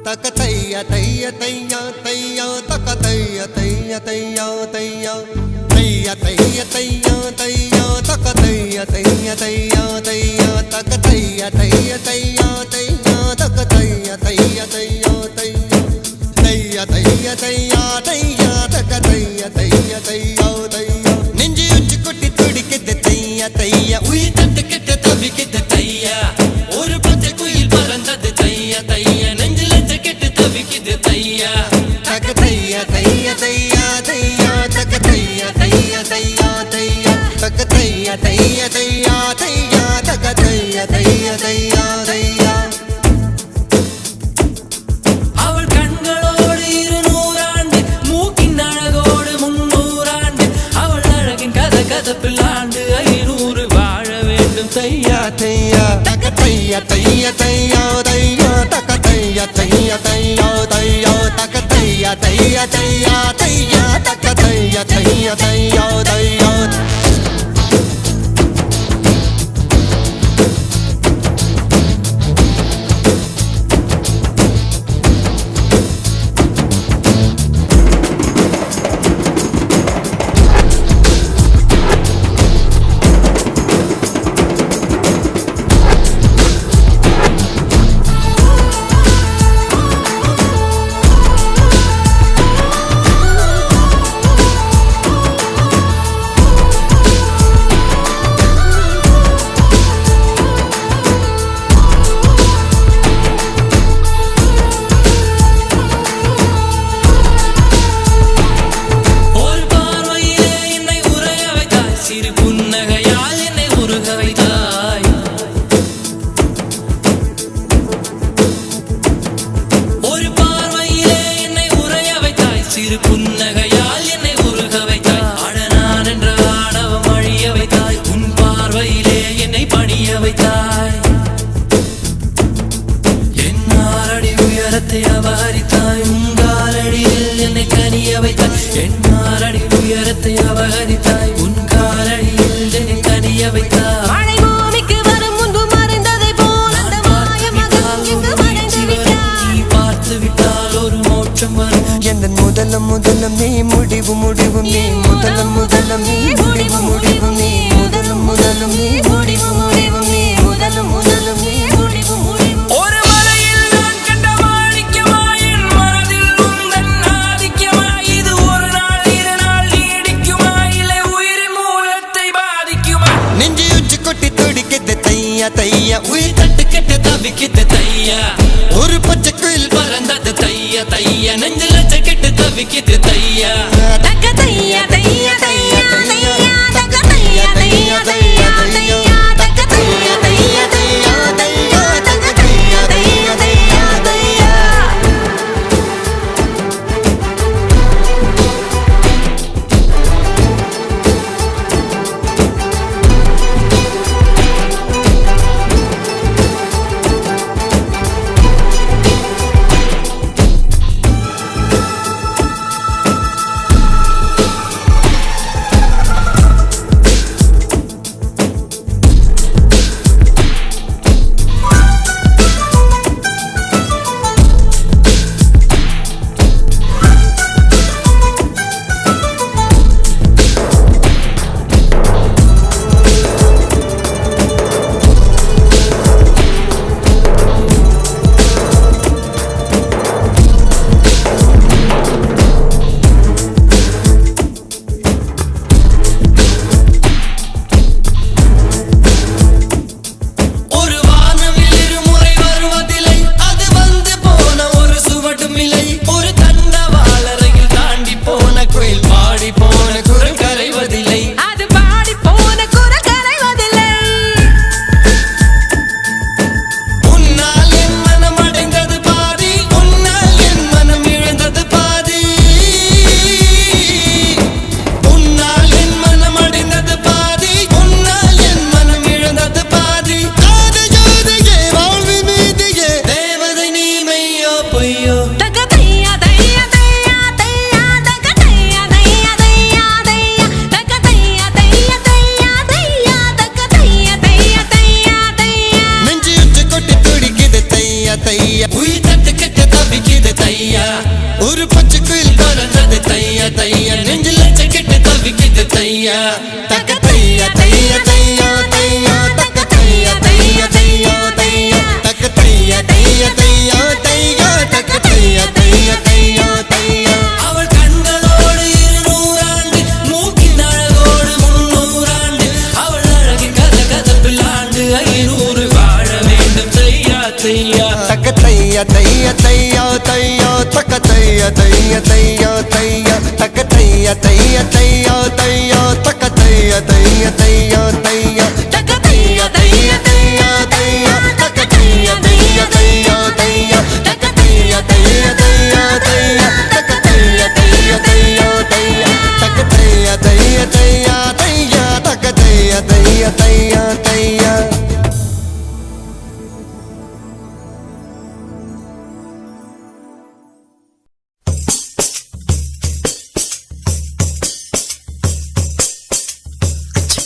तक तैया तैया तैया तैया तक तैया तैया तैया तैया तैया तैया तैया तैया तक तैया तैया तैया तैया तक तैया तैया तैया तैया तक तैया तैया तैया तैया तैया तैया तैया तक तैया तैया तैया तैया निंजी उच्च कुटी तुड़ी कित तैया तैया उई तट कित तभी कित तैया और पचे कुईल परंदद तैया तैया नंजल जकेट तभी कित तैया तक तैया तैया तैया तैया तक तैया तैया तैया तैया तक तैया तैया तैया तैया तक तैया तैया तैया तैया அவள் கண்களோடு 200 ஆண்டு மூக்கின் அழகோடு 300 ஆண்டு அவள் அழகின் கதகதப்பில் ஆண்டு 500 வாழ வேண்டும் तैया तैया तक तैया तैया तैया तैया तक तैया तैया तैया तैया तक तैया तैया तैया तैया तक तैया तैया तैया तैया புன்னகையால் என்னை உருக வைத்தாய் அடனான் என்ற ஆணவம் அழிய வைத்தாய் உன் பார்வையிலே என்னை பணிய வைத்தாய் என் ஆறடி உயரத்தை அபகரித்தாய் உன் காலடியில் என்னை கனிய வைத்தாய் என் ஆறடி உயரத்தை அபகரித்தாய் உன் காலடியில் என்னை கனிய வைத்தாய் முதலம் முதலம் நீ முடிவு முடிவு நீ முதலம் முதலம் நீ முடிவு முடிவு நீ முதலம் முதலம் நீ முடிவு முடிவு நீ முதலம் முதலம் நீ முடிவு முடிவு ஒரு மலையில் நான் கண்ட மாணிக்கமாய் என் மனதில் உந்தன் ஆதிக்கமாய் இது ஒரு நாள் இரு நாள் நீடிக்குமா இல்லை உயிரின் மூலத்தை பாதிக்குமா நெஞ்சு உச்சி கொட்டி துடிக்கிது தையா தையா உயிர் தட்டு கெட்டு தவிக்கிது தையா ஒரு பச்சை குயில் பறந்தது தையா தையா நெஞ்சில ஜக்கெட்டு தவிக்கிது தையா தக்க தையா தையா தையா தையா தக்க தையா தையா தையா தையா தக்க தையா தையா தையா தையா தக்க தையா தையா தையா தையா தையா ஒரு பச்சை குயில் பறந்தது தையா தையா நெஞ்சில் லட்சக்கிட்டு தவிக்குது தையா தக்க தையா தையா தையா தையா தக்க தையா தையா தையா தையா தக்க தையா தையா தையா தையா தக்க தையா தையா தையா தையா அவள் கண்களோடு 200 ஆண்டு மூக்கின் அழகோடு 300 ஆண்டு அவள் அழகு கதகதப்பில் ஆண்டு 500 வாழ வேண்டும் தையா தையா தக்க தையா தையா தையா தையா தக்க தையா தையா தையா தையா தக்க தையா தையா தையா தையா தக்க தையா தையா தையா தையா தக்க தையா தையா தையா தையா தக்க தையா தையா தையா தையா தக்க தையா தையா தையா தையா தக்க தையா தையா தையா தையா தக்க தையா தையா தையா தையா தக்க தையா தையா தையா தையா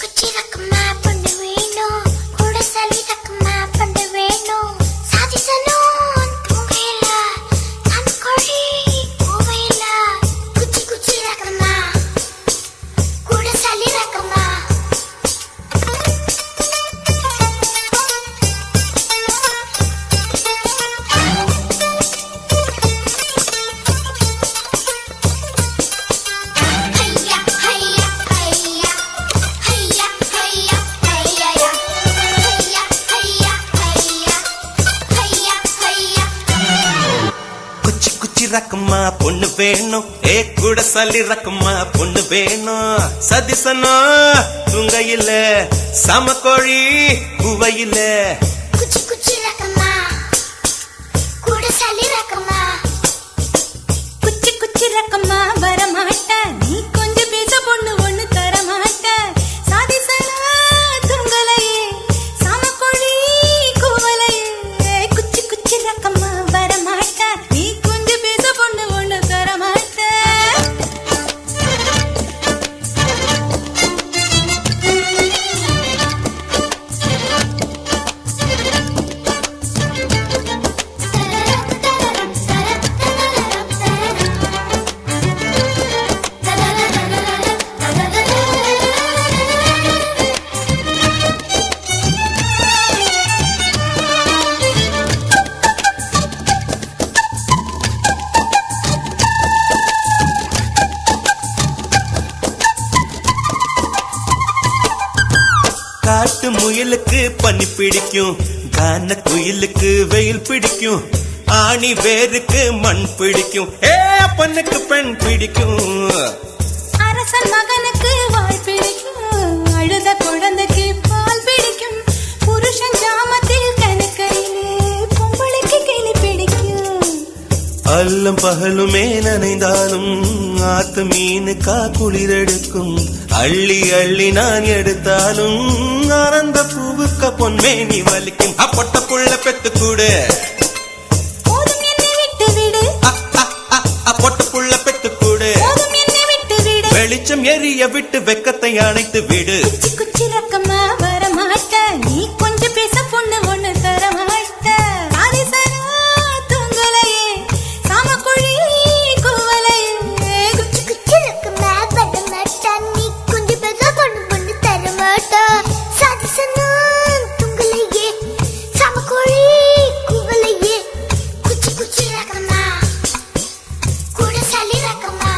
குச்சி ரக்கமா பண்ண வேணும் கூட சலி ரக்கமா பண்ண வேணும் சாதிசனும் தூங்கையில நான் கோழி கோவையில குச்சி ரக்கமா கூட சலி ரக்கமா ஹையா ஹையா ஹையா ஹையா ஹையா ஹையா ஹையா ஹையா ஹையா ஹையா ஹையா குச்சி குச்சி ரக்கம்மா பொண்ணு வேணும் ஏ கூட சல்லி ரக்கம்மா பொண்ணு வேணும் சதிசனா துங்கையில சமக்கோழி குவையில குச்சி ரக்கமா கூட சலி ரக்கமா குச்சி ரக்கமா வர மாட்ட நீ கொஞ்சம் பேச பொண்ணு ஒண்ணு தர மாட்ட சாதிசனா துங்கலையே சாமக்கோழி கூவலையே குச்சி ரக்கமா வர மாட்ட நீ கொஞ்சம் பேச பொண்ணு ஒண்ணு தர மாட்ட காட்டு முயலுக்கு பனி பிடிக்கும் கான குயிலுக்கு வெயில் பிடிக்கும் ஆணி வேருக்கு மண் பிடிக்கும் ஏ பொண்ணுக்கு பெண் பிடிக்கும் அரசன் மகனுக்கு வாய் பிடிக்கும் அழுத குழந்தைக்கு பால் பிடிக்கும் புருஷன் ஜாமத்தில் கணக்கையிலே பொம்பளைக்கு கிளி பிடிக்கும் அல்லும் பகலுமே நனைந்தாலும் ஆத்து மீனுக்கா குளிரெடுக்கும் அள்ளி அள்ளி நான் எடுத்தாலும் ஆனந்த பூவுக்க பொன்மேனி வலிக்கும் அப்பொட்ட புள்ள பெத்து கூடு போதும் என்னை விட்டு விடு பொட்ட புள்ள பெத்து கூடு போதும் என்னை விட்டு விடு வெளிச்சம் எரிய விட்டு வெக்கத்தை அணைத்து விடு குச்சி ரக்கமா வர மாட்ட நீ கொஞ்சம் பேச பொண்ணு ஒண்ணு தர மாட்ட சாதிசனா தூங்கலையே சாமக்கோழி கூவலையே குச்சி ரக்கமா வர மாட்ட நீ கொஞ்சம் பேச பொண்ணு ஒண்ணு தர மாட்ட சாதிசனா தூங்கலையே சாமக்கோழி கூவலையே குச்சி ரக்கமா கூட சலி ரக்கமா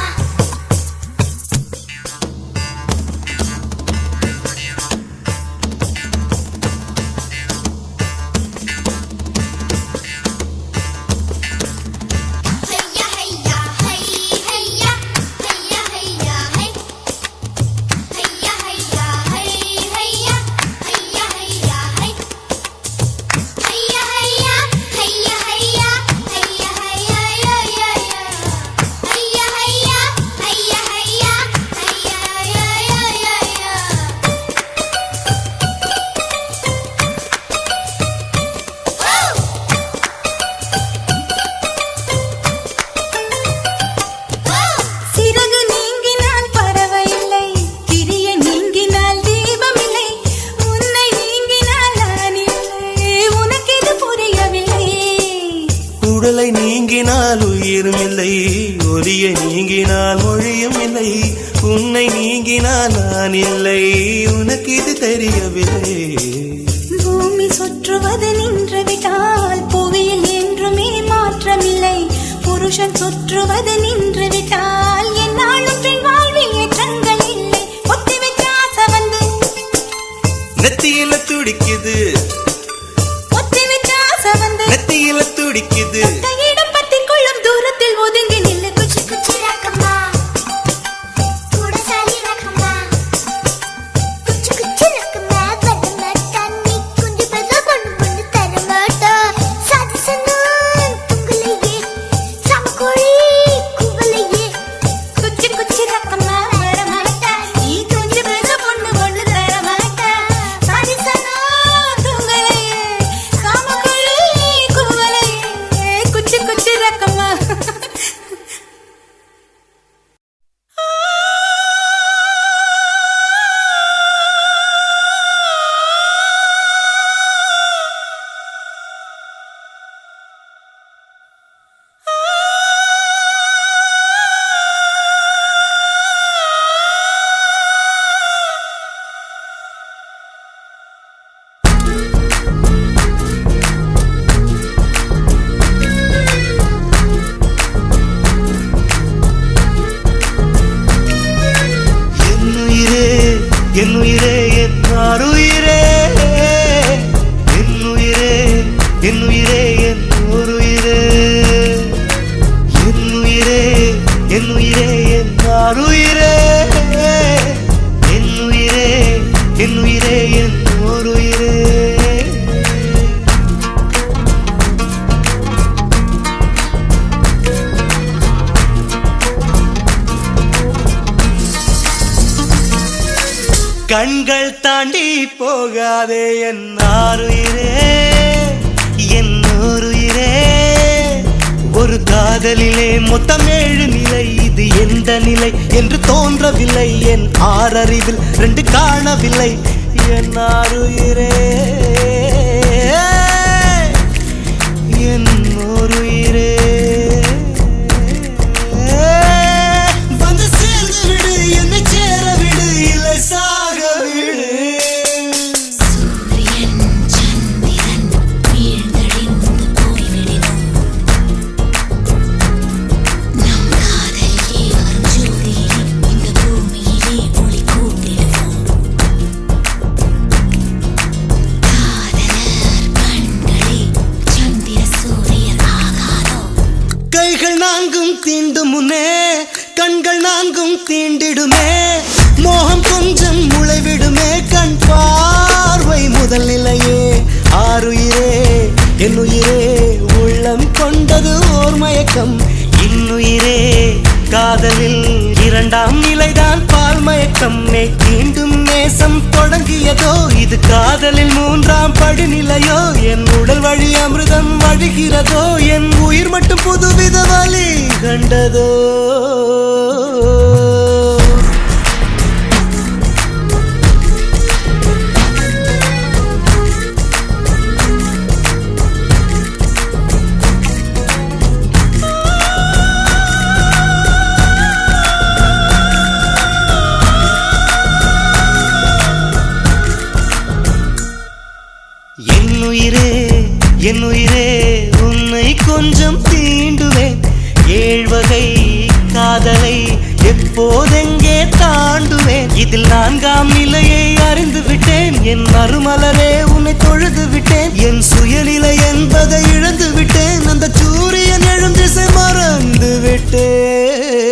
உடலை நீங்கினால் உயிரும் இல்லை, ஒலியை நீங்கினால் மொழியும் இல்லை, உன்னை நீங்கினால் நான் இல்லை, உனக்கு இது தெரியவில்லை. பூமி சுற்றுவது நின்று விட்டால் புவியில் என்றுமே மாற்றமில்லை, புருஷன் சுற்றுவது நின்று விட்டால் என்னாலும் பெண் வாழ்வில் ஏற்றங்கள் இல்லை. ஒத்தி வச்ச ஆசை வந்து நெத்தியில துடிக்குது, ஒத்தி வச்ச ஆசை வந்து நெத்தியில துடிக்குது. இடம் பத்தி கொள்ளும் தூரத்தில் ஒதுங்கி நில்லு. குச்சி குச்சி ரக்கம்மா கூட சாலி ரக்கம்மா, குச்சி குச்சி ரக்கம்மா பட்டமா தண்ணி குஞ்சு பெருசா கொண்டு தர மாட்டா. சாதி சன்னு துங்கலையே சமக்கோழி குவலையே, குச்சி குச்சி ரக்கம்மா வர மாட்டா, நீ குஞ்சு பெருசா கொண்டு தர மாட்டா. சாதி சன்னு துங்கலையே சமக்கோழி குவலையே, குச்சி குச்சி ரக்கம்மா. என்னுயிரே என் ஆருயிரே, என்னுயிரே என்னுயிரே என் ஓருயிரே, என்னுயிரே என்னுயிரே என் ஆருயிரே, என்னுயிரே என்னுயிரே என் ஓருயிரே. கண்கள் தாண்டி போகாதே என் ஆருயிரே, என் ஓருயிரே. ஒரு காதலிலே மொத்தம் 7 நிலை, இது எந்த நிலை என்று தோன்றவில்லை, என் ஆறறிவில் 2 காணவில்லை, என் ஆருயிரே என் ஓருயிரே. வந்து சேர்ந்து விடு, என்னை சேர விடு, இல்லை சாக விடு. சூரியன் சந்திரன் வீழ்ந்தடிந்து போய்விடினும் நம் காதலிலே வரும் ஜோதியிலே இந்த பூமியிலே ஒளி கூட்டிடுவோம். காதலர் கண்களே சந்திர சூரியன் ஆகாதோ. கைகள் 4 தீண்டும் முன்னே கண்கள் 4 தீண்டிடுமே, மோகம் கொஞ்சம் முளைவிடுமே, கண் பார்வை முதல் நிலையே. ஆருயிரே என்னுயிரே உள்ளம் கொண்டது ஓர் மயக்கம், இன்னுயிரே காதலில் 2ஆம் நிலைதான் பால் மயக்கம். தீண்டும் நேசம் தொடங்கியதோ, இது காதலில் 3ஆம் படிநிலையோ, என் உடல் வழி அமிர்தம் வழிகிறதோ, என் உயிர் மட்டும் புதுவித வழி கண்டதோ. என்னுயிரே என்னுயிரே உன்னை கொஞ்சம் தீண்டுவேன், 7 வகை காதலை எப்போதெங்கே தாண்டுவேன். இதில் 4ஆம் நிலையை அறிந்து விட்டேன், என் மறுமலரே உன்னை தொழுது விட்டேன், என் சுயநிலை என்பதை இழந்து விட்டேன், அந்த சூரியன் எழும் திசை மறந்து விட்டேன்.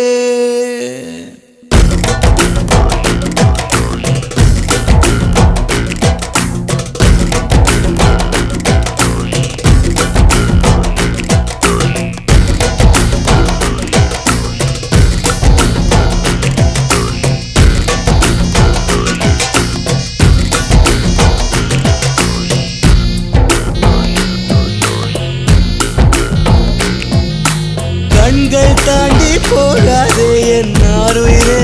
கண்கள் தாண்டி போகாதே என் ஆருயிரே,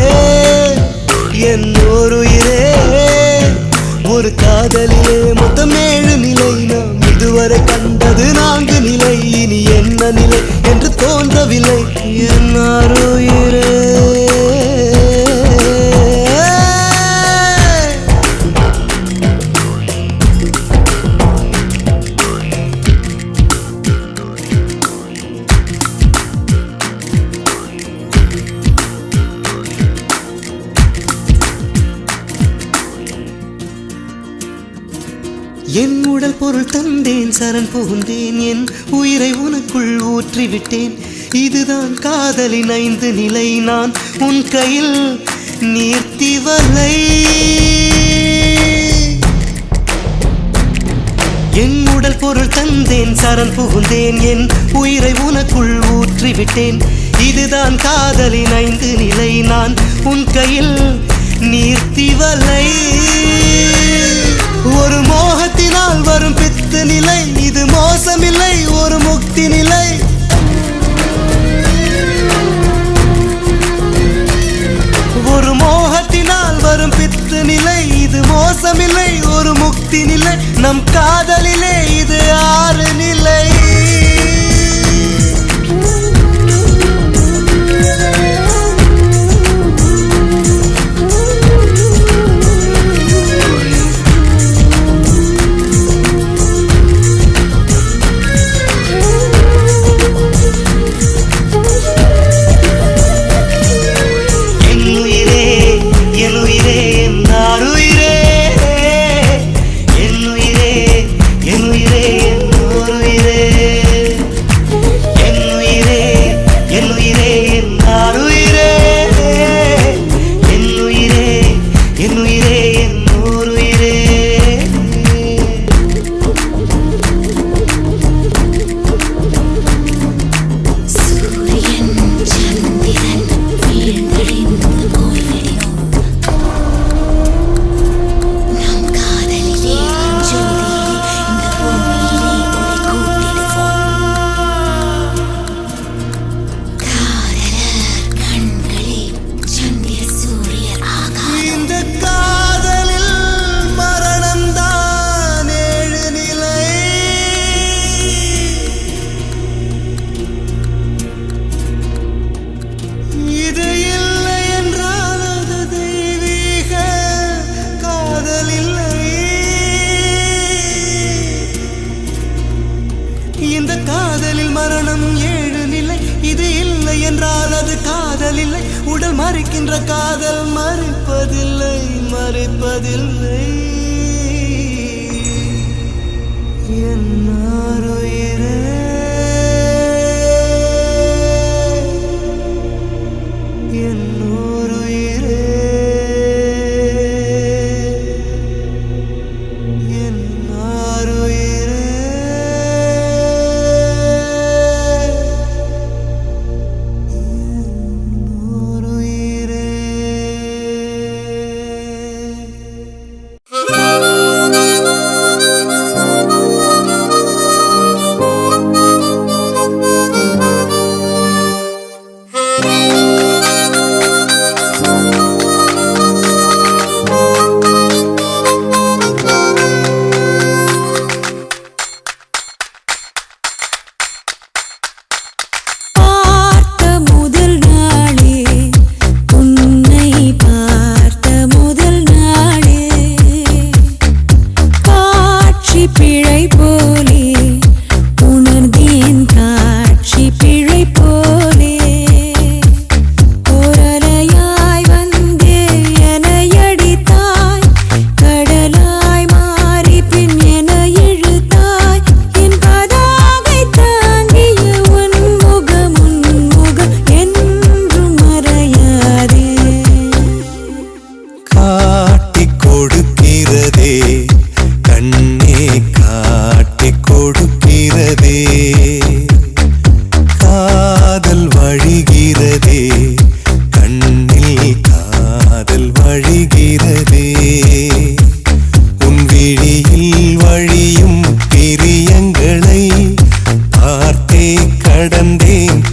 என் ஓருயிரே. ஒரு காதலிலே மொத்தம் 7 நிலை, நாம் இதுவரை கண்டது 4 நிலை, இனி என்ன நிலை? உடல் பொருள் தந்தேன் சரண் புகுந்தேன் என் உயிரை உனக்குள் ஊற்றிவிட்டேன் இதுதான் காதலின் 5 நிலை நான் உன் கையில் நீர்த்தி வலை என் உடல் பொருள் தந்தேன் சரண் புகுந்தேன் என் உயிரை உனக்குள் ஊற்றிவிட்டேன் இதுதான் காதலின் 5 நிலை நான் உன் கையில் நீர்த்தி வலை ஒரு மோகத்தினால் வரும் பித்து நிலை இது மோசமில்லை ஒரு முக்தி நிலை ஒரு மோகத்தினால் வரும் பித்து நிலை இது மோசமில்லை ஒரு முக்தி நிலை நம் காதலிலே இது 6 நிலை இந்த காதலில் மரணம் 7 நிலை இது இல்லை என்றால் அது காதல் இல்லை உடல் மறிக்கின்ற காதல் மறிப்பதில்லை மறிப்பதில்லை என் ஆருயிரே என் ஆருயிரே என் ஆருயிரே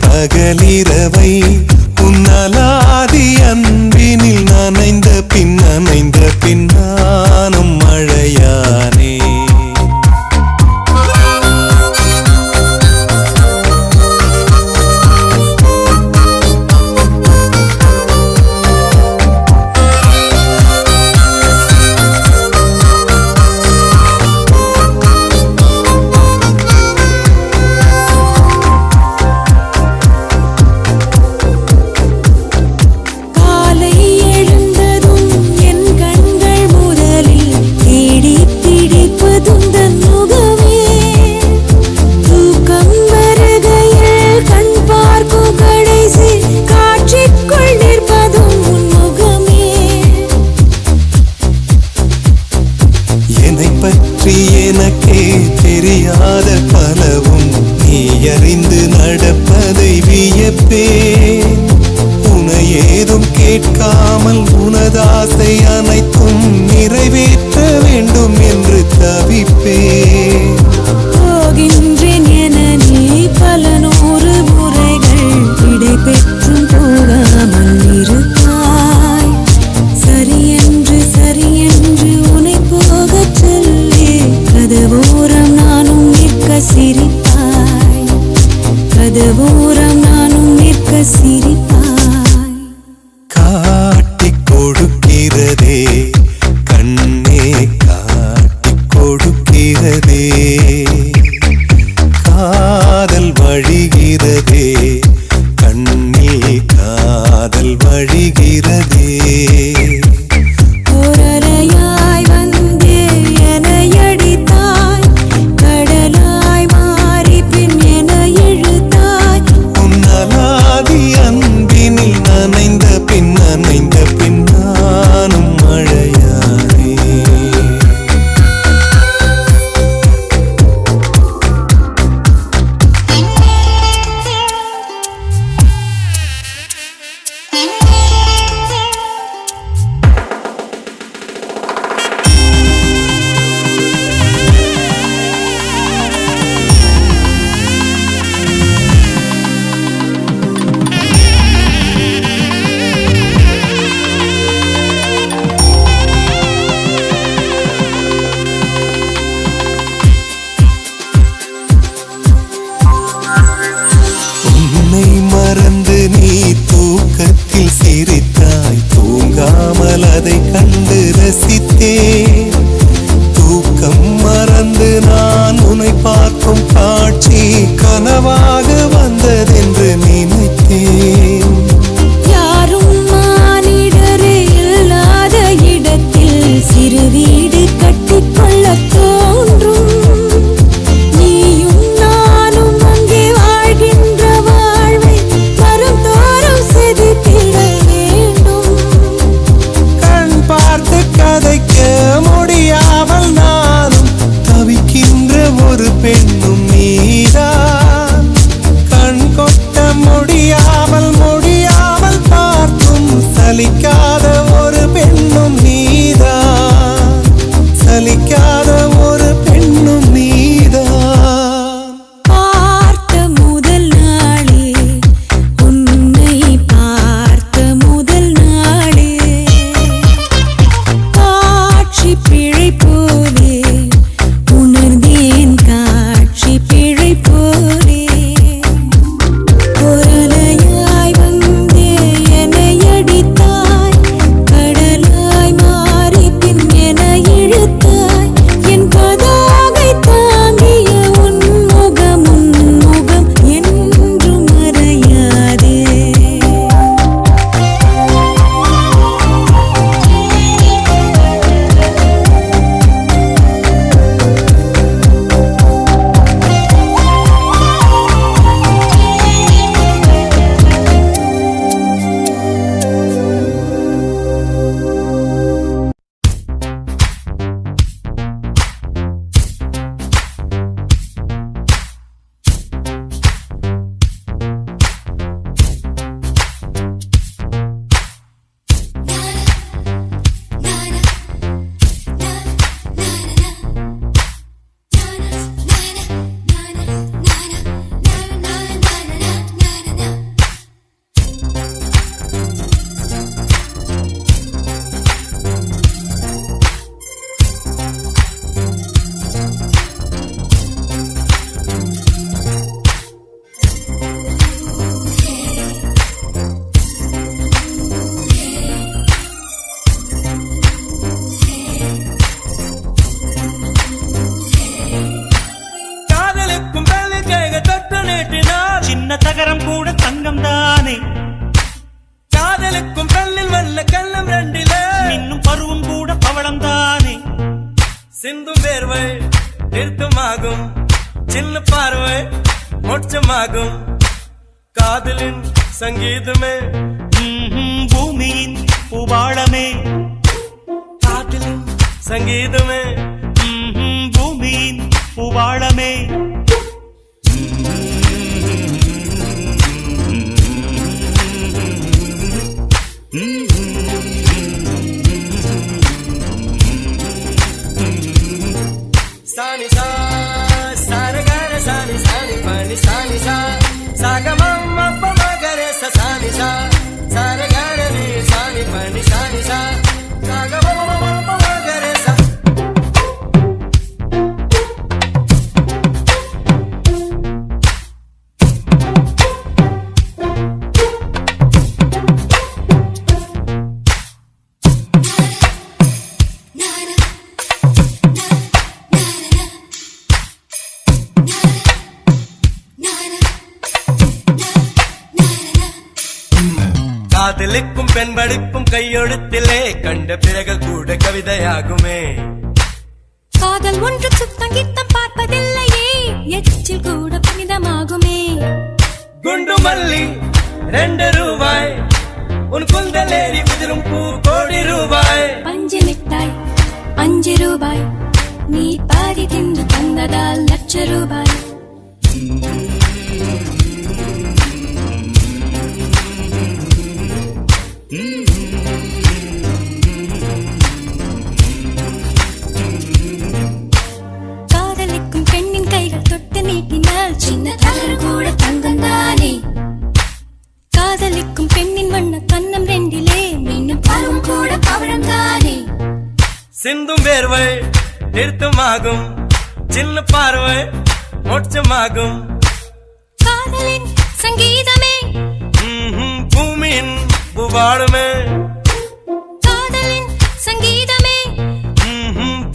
பகலிரவை உன்னலாதி அன்பினில் நனைந்த பின் நானும் மழையானே மெய்யறிந்து நடப்பதை வியப்பேன். உனை ஏதும் கேட்காமல் உனதாசை அனைத்தும் நிறைவேற்ற வேண்டும் என்று தவிப்பேன். போகின்றேன் என நீ பல நூறு முறைகள் விடை பெற்றும் போகாமல் இருப்பாய். சரியென்று உனை போகச் சொல்லி கதவோரம் நானும் நிற்க சிரிப்பாய். கதவோரம் நானும் நிற்க சிரிப்பாய். காட்டிக் கொடுக்கிறதே கண்ணே, காட்டிக் கொடுக்கிறதே. காதல் வழிகிறதே கண்ணில், காதல் வழிகிறதே. ஓரலையாய் வந்தே என்னை அடித்தாய். கடலாய் மாறி பின் என்னை இழுத்தாய். உன்னலாதி அன்பினில் நனைந்த பின் நானும் மழையானே. உன்னை மறந்து நீ தூக்கத்தில் சிரித்தாய். தூங்காமல் அதை கண்டு ரசித்தேன். தூக்கம் மறந்து நான் உன்னை பார்க்கும் காட்சி கனவாக வந்ததென்று நினைத்தேன். யாரும் மானிடரே இல்லாத இடத்தில் சிறு வீடு கட்டிக்கொள்ள தோன்றும். நீயும் நானும் அங்கே வாழ்கின்ற வாழ்வை மறுதோறும் செதுக்கிட வேண்டும். கண் பார்த்து கதைக்க முடியாமல் நானும் தவிக்கின்ற ஒரு பெண்ணும் நீதான். கண் கொட்ட முடியாமல் பார்த்தும் சலிக்காத ஒரு பெண்ணும் நீதான். சலிக்காத ஒரு பெண்ணும் நீதான். பார்த்த முதல் நாளே, உன்னை பார்த்த முதல் நாளே, காட்சி பிழை போலே உணர்ந்தேன். காட்சி பிழை போலே ஓரலையாய் வந்தே என்னை அடித்தாய். கடலாய் மாறி பின் என்னை இழுத்தாய். என் பதாகை தாங்கிய உன் முகம் என்றும் மறையாதே. தகரம் கூட தங்கம் தானே. காதலுக்கும் கல்லில் வல்ல கள்ளம் ரெண்டிலே இன்னும் பருவம் கூட பவளம் தானே. சிந்தும் வேர்வை நிறுத்தமாகும், சின்ன பார்வை மோட்சமாகும். காதலின் சங்கீதமே பூமியின் பூபாளமே. காதலின் சங்கீதமே பூமியின் பூபாளமே. சா சாகமம் அப்ப மகரே சானி சா சாரகரே சானி பனி சானி சா சாகமம் அப்ப மகரே சா. காதலுக்கும் பெண்படுக்கும் கையெழுத்திலே கண்ட பிறகு கூட கவிதையாகுமே. காதல் ஒன்று சுத்தம் கித்தம் பார்ப்பதில்லையே எச்சில் கூட புனிதமாகுமே. குண்டு மல்லி 2 ரூபாய் உன் குந்தலேறி உதிரும் பூ கோடி ரூபாய். பஞ்சு மிட்டாய் 5 ரூபாய் நீ பாதி தின்று தந்ததால் லட்ச ரூபாய். காதலிக்கும் பெண்ணின் கைகள் தொட்டு நீட்டினால் சின்ன தவறு கூட தங்கம் தானே. காதலிக்கும் பெண்ணின் வண்ண கண்ணம் 2 மீண்டும் பருவம் கூட பவழம் தானே. சிந்தும் வேர்வை நிறுத்தமாகும் சின்ன பார்வை மோட்சமாகும். காதலின் சங்கீதமே பூமியின் பூவாடுமே. காதலின் சங்கீதமே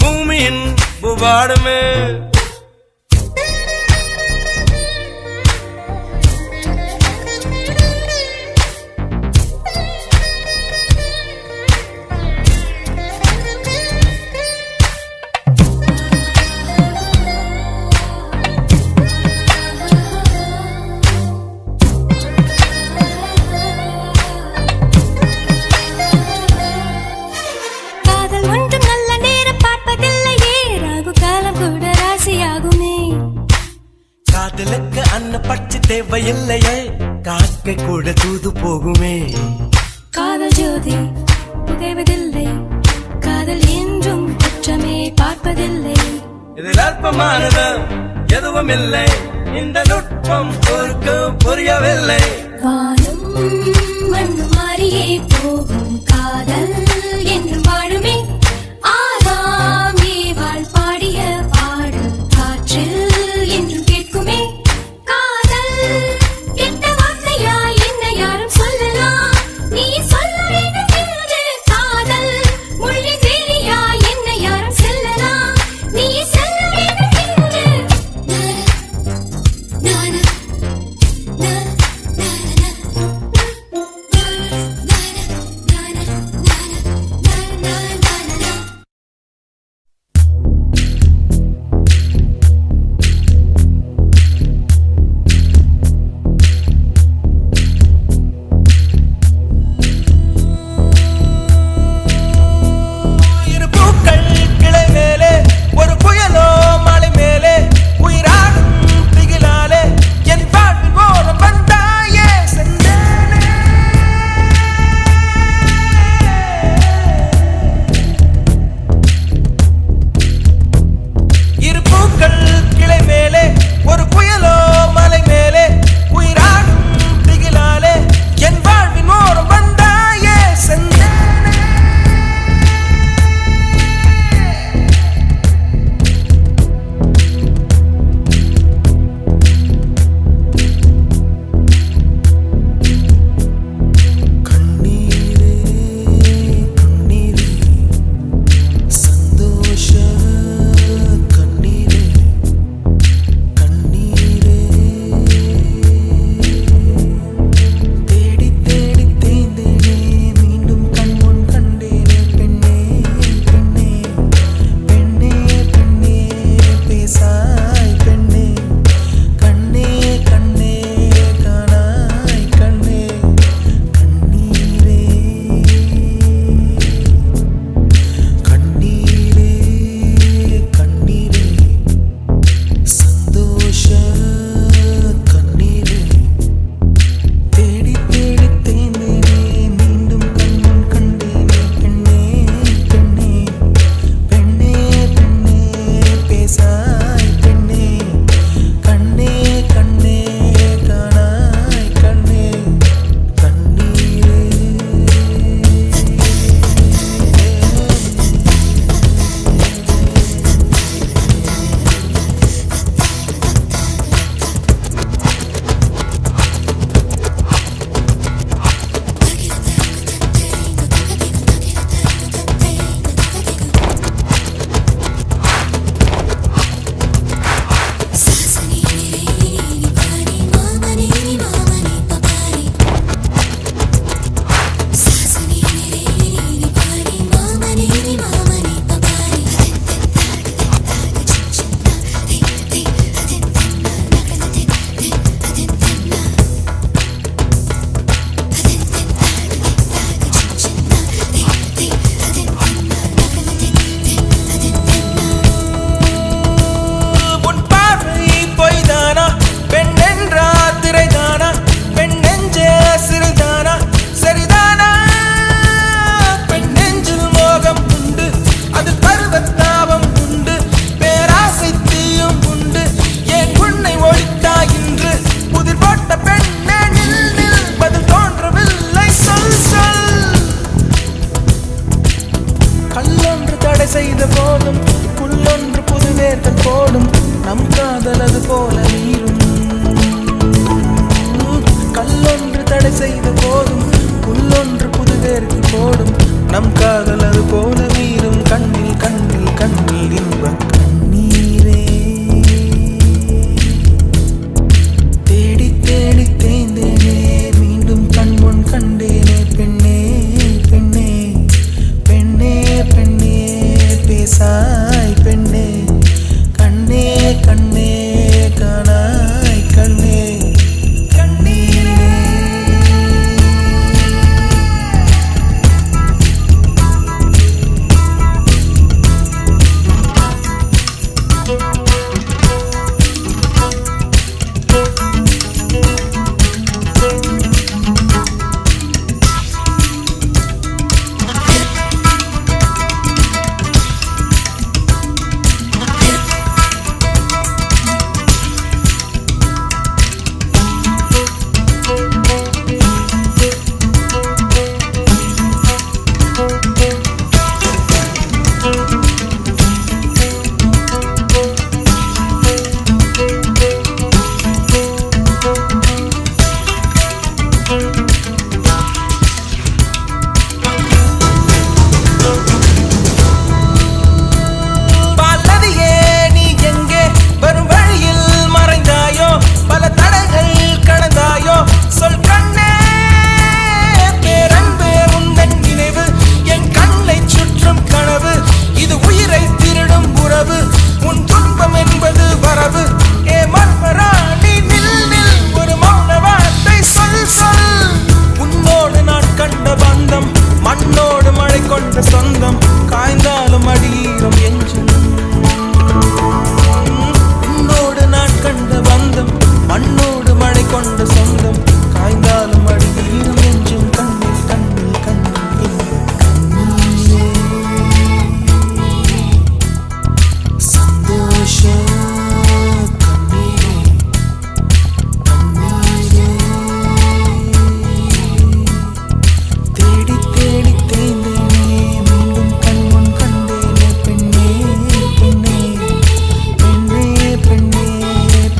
பூமியின் பூவாடுமே. காதல் ஒன்றும் நல்ல நேரம் பார்ப்பதில்லையே ராகு காலம் கூட ராசியாகுமே. காதலுக்கு அன்ன பட்சி தேவையில்லையே காக்கை கூட தூது போகுமே. காதல் ஜோதி புகைவதில்லை காதல் என்றும் குற்றமே பார்ப்பதில்லை. இதில் அற்பமானது எதுவும் இல்லை இந்த நுட்பம் பொறுக்க புரியவில்லை. வானும் மண்ணு மாறியே போகும் காதல் என்றும் வாழுமே. ஆதாம் ஏவாள் பாடிய பாடல் காற்றில் என்றும் கேட்குமே. காதல் கெட்ட வார்த்தையா என்ன யாரும் சொல்லலாம் நீ சொல்ல வேண்டும் என்று. காதல் முள்ளின் வேலியா என்ன யாரும் செல்லலாம் நீ செல்ல வேண்டும் என்று. நானா நானா நானா நானா கொண்ட சொந்தம் காய்ந்தாலும் அடியில் இனம் நெஞ்சும் கண்ணில் கண்ணில் கண்ணில் சந்தோஷ தேடி தேடி தேய்ந்தேனே மீண்டும் கண்முன் கண்டேனே பெண்ணே பெண்ணே பெண்ணே பெண்ணே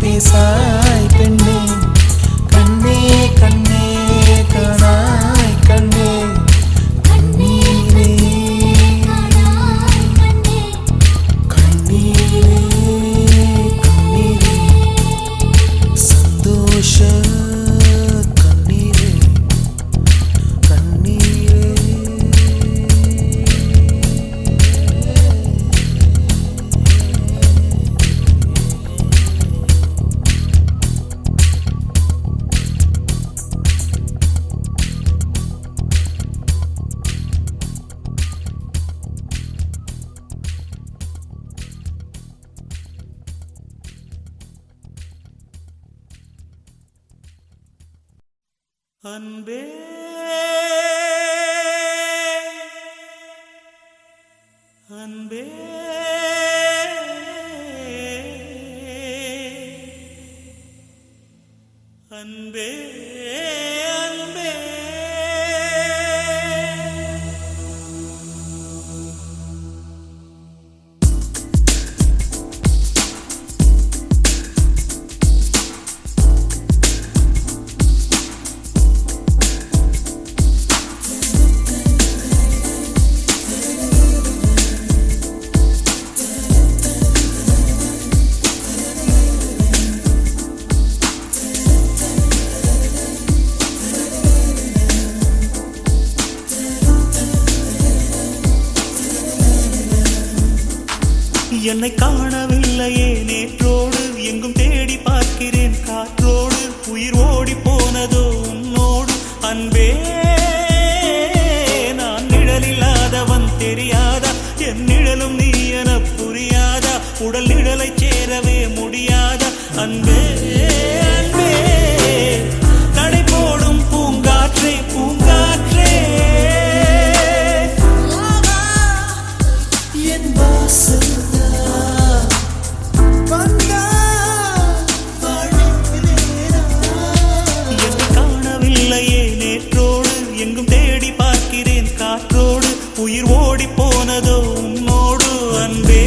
பேசாய் பெண்ணே கண்ணே கண்ணே காணாய் கண்ணே கண்ணீரே கண்ணீரே கண்ணீரே சந்தோஷ கண்ணீரே கண்ணீரே அன்பே அன்பே அன்பே அன்பே என்னை காணவில்லையே நேற்றோடு எங்கும் தேடி பார்க்கிறேன் காற்றோடு உயிர் ஓடி போனதோ உன்னோடு அன்பே நான் நிழலில்லாதவன் தெரியாதா என் நிழலும் நீ என புரியாதா உடல் நிழலை சேரவே முடியாதா அன்பே அன்பே நடை போடும் பூங்காற்றே பூங்காற்றே என் வாசல் என்னை காணவில்லையே நேற்றோடு எங்கும் தேடி பார்க்கிறேன் காற்றோடு உயிர் ஓடி போனதோ உன்னோடு அன்பே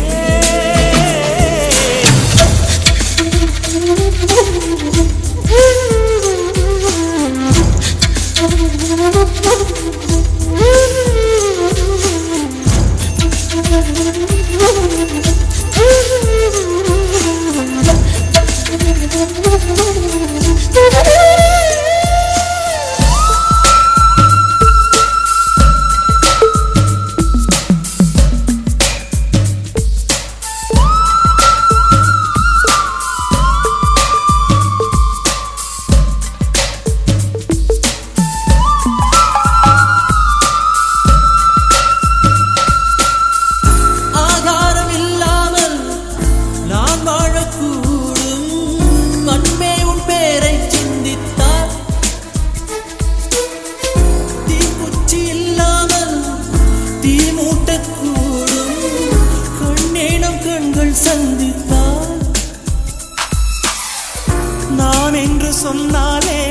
ஆதாரம் இல்லாமல் நான் வாழக்கூடும் கண்மே உன் பேரை சிந்தித்தார் தீக்குச்சி இல்லாமல் தீ மூட்டக்கூடும் கண்ணே நம் கண்கள் சந்தித்தார் நான் என்று சொன்னாலே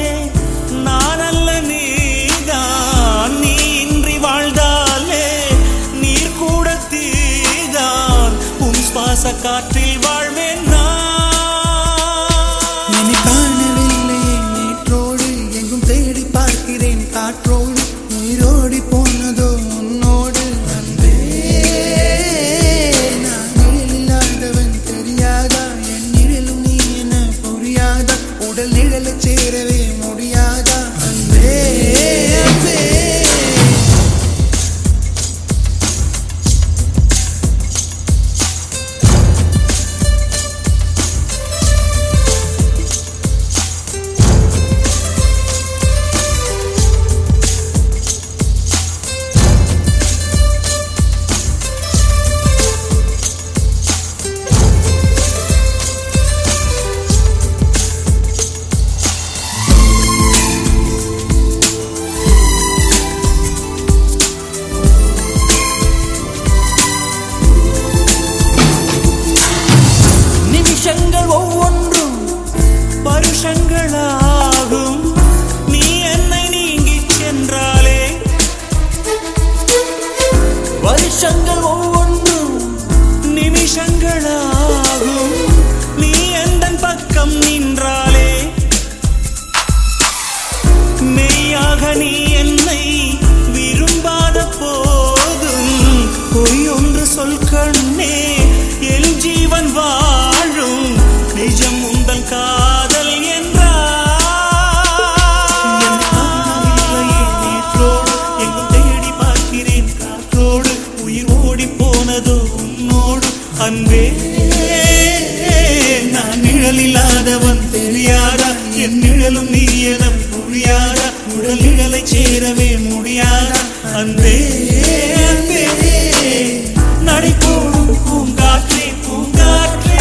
நான் அல்ல நீதான் நீ இன்றி வாழ்ந்தாலே நீர் கூட தீதான் உன் சுவாச காற்றில் வாழ்வேன் நான் என்னை காணவில்லையே நேற்றோடு எங்கும் தேடி பார்க்கிறேன் காற்றோடு உயிரோடி போனதோ உன்னோடு அன்பே நான் நிழலில்லாதவன் தெரியாதா என் நிழலும் நீ என புரியாதா உடல் நிழலை சேரவே முடியாதா அன்பே அன்பே உண்மையாக நீ என்னை விரும்பாத போதும் பொய் ஒன்று சொல் கண்ணே என் ஜீவன் வாழும் நிஜம் உந்தன் காதல் நேற்றோடு எங்கும் தேடி பார்க்கிறேன் காற்றோடு உயிர் ஓடி போனதோ உன்னோடு அன்பே நான் நிழலில்லாதவன் தெரியாதா என் நிழலும் நீ என புரியாதா உடல் நிழலை சேரவே முடியாதா அன்பே அன்பே நடைபோடும் பூங்காற்றே பூங்காற்றே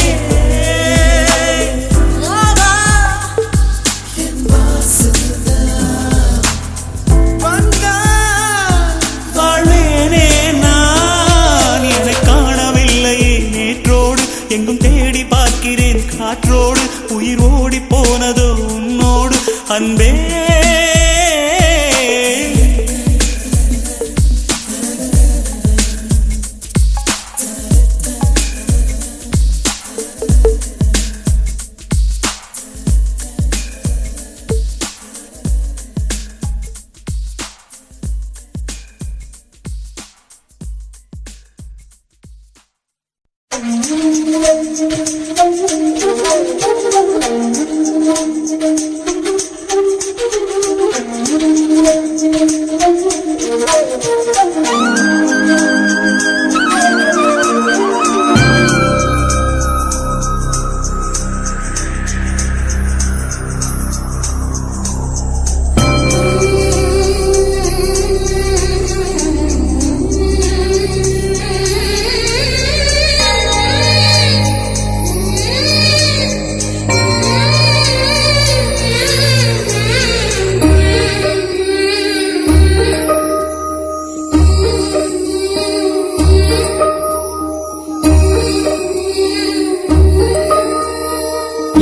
வாழ்வேனே நான் என்னை காணவில்லையே நேற்றோடு எங்கும் தேடி பார்க்கிறேன் காற்றோடு உயிர் ஓடி போனதோ உன்னோடு அன்பே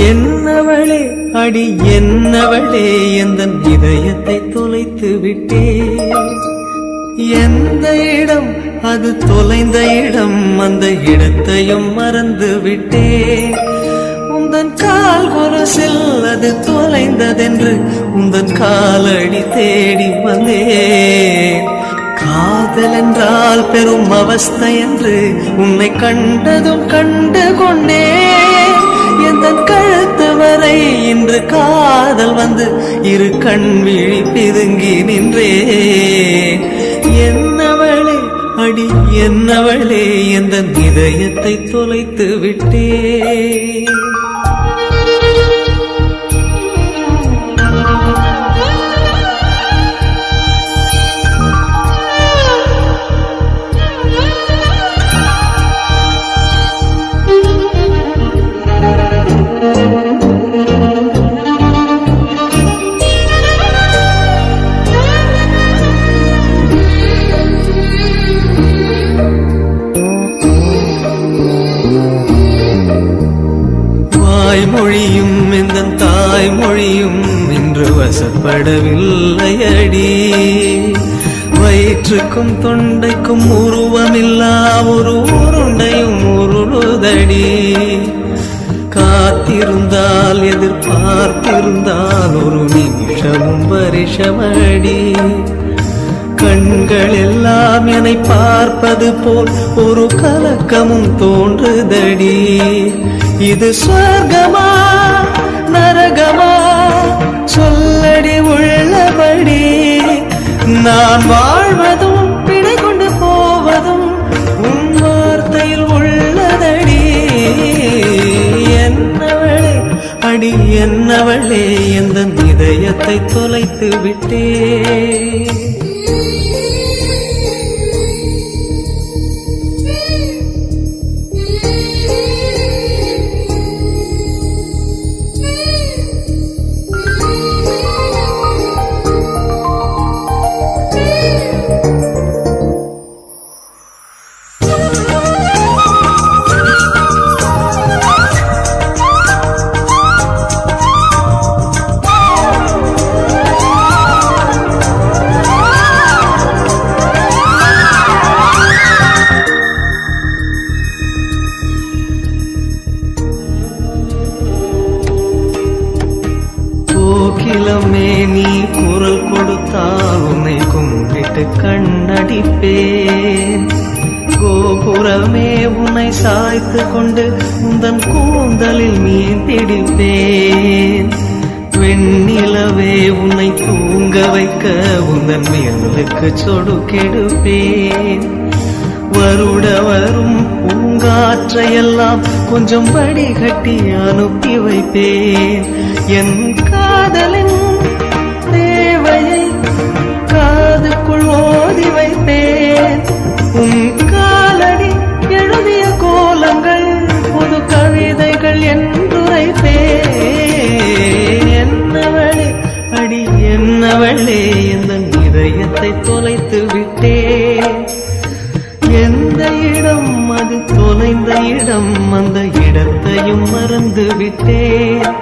என்னவளே அடி என்னவளே எந்தன் இதயத்தை தொலைத்து விட்டே எந்த இடம் அது தொலைந்த இடம் அந்த இடத்தையும் மறந்து விட்டே உந்தன் கால் கொலுசில் அது தொலைந்ததென்று உந்தன் காலடி தேடி வந்தேன் காதல் என்றால் பெரும் அவஸ்தை என்று உன்னை கண்டதும் கண்டு கொண்டேன் எந்தன் கழுத்து வரை இன்று காதல் வந்து இரு கண் விழி பிதுங்கி நின்றேன் என்னவளே அடி என்னவளே எந்தன் இதயத்தை தொலைத்து விட்டேன் வாய்மொழியும் இந்த தாய்மொழியும் இன்று வசப்படவில்லையடி வயிற்றுக்கும் தொண்டைக்கும் உருவமில்லா ஒரு உருண்டையும் உருளுதடி காத்திருந்தால் எதிர்பார்த்திருந்தால் ஒரு நிமிஷமும் வருஷமடி கண்கள் எல்லாம் என்னை பார்ப்பது போல் ஒரு கலக்கமும் தோன்றுதடி இது சொர்க்கமா நரகமா சொல்லடி உள்ளபடி நான் வாழ்வதும் பிழை கொண்டு போவதும் உன் வார்த்தையில் உள்ளதடி என்னவளே அடி என்னவளே எந்த இதயத்தை தொலைத்து விட்டே கோகிலமே நீ குரல் கொடுத்த கொடுத்தால் உன்னை கும்பிட்டு கண்ணடிப்பேன். கோபுரமே உன்னை சாய்த்து கொண்டு உந்தன் கூந்தலில் மீன் பிடிப்பேன். வெண்ணிலவே உன்னை தூங்க வைக்க உந்தன் மேலுக்கு சொடுக்கெடுப்பேன். வருட வரும் பூங்காற்றையெல்லாம் கொஞ்சம் வடிகட்டி அனுப்பி வைப்பேன். என் காதலின் தேவையை காதுக்குள் ஓதி வைப்பேன். உன் காலடி எழுதிய கோலங்கள் புது கவிதைகள் என்றுரைப்பேன். என்னவளே அடி என்னவளே எந்த இதயத்தை தொலைத்து விட்டேன். எந்த இடம் அது தொலைந்த இடம், அந்த இடத்தையும் மறந்து விட்டேன்.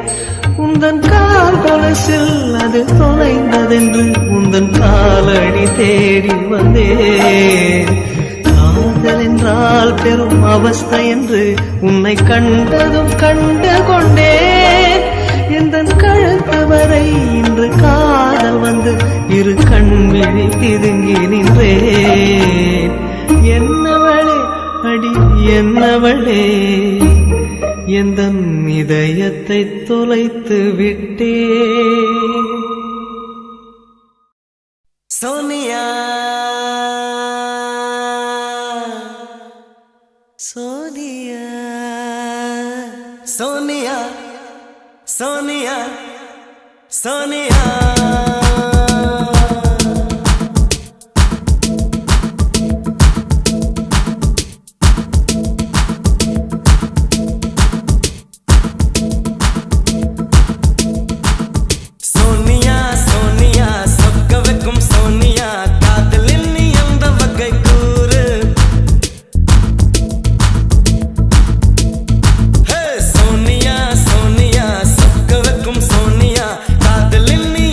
உந்தன் கால் கொலசில் அது தொலைந்ததென்று உந்தன் காலடி தேடி வந்தேன். காதல் என்றால் பெரும் அவஸ்தை என்று உன்னை கண்டதும் கண்டு கொண்டேன். எந்தன் கழுத்து வரை இன்று காதல் வந்து இரு கண்விழி பிதுங்கி நின்றேன். என்னவளே அடி என்னவளே எந்தன் இதயத்தை தொலைத்து விட்டேன். சோனியா சோனியா சோனியா சோனியா சோனியா சோனியா சோனியா சொக்க வைக்கும் சோனியா காதலின் நீ எந்த வகை கூறு. ஹே சோனியா சோனியா சொக்க வைக்கும் சோனியா காதலின் நீ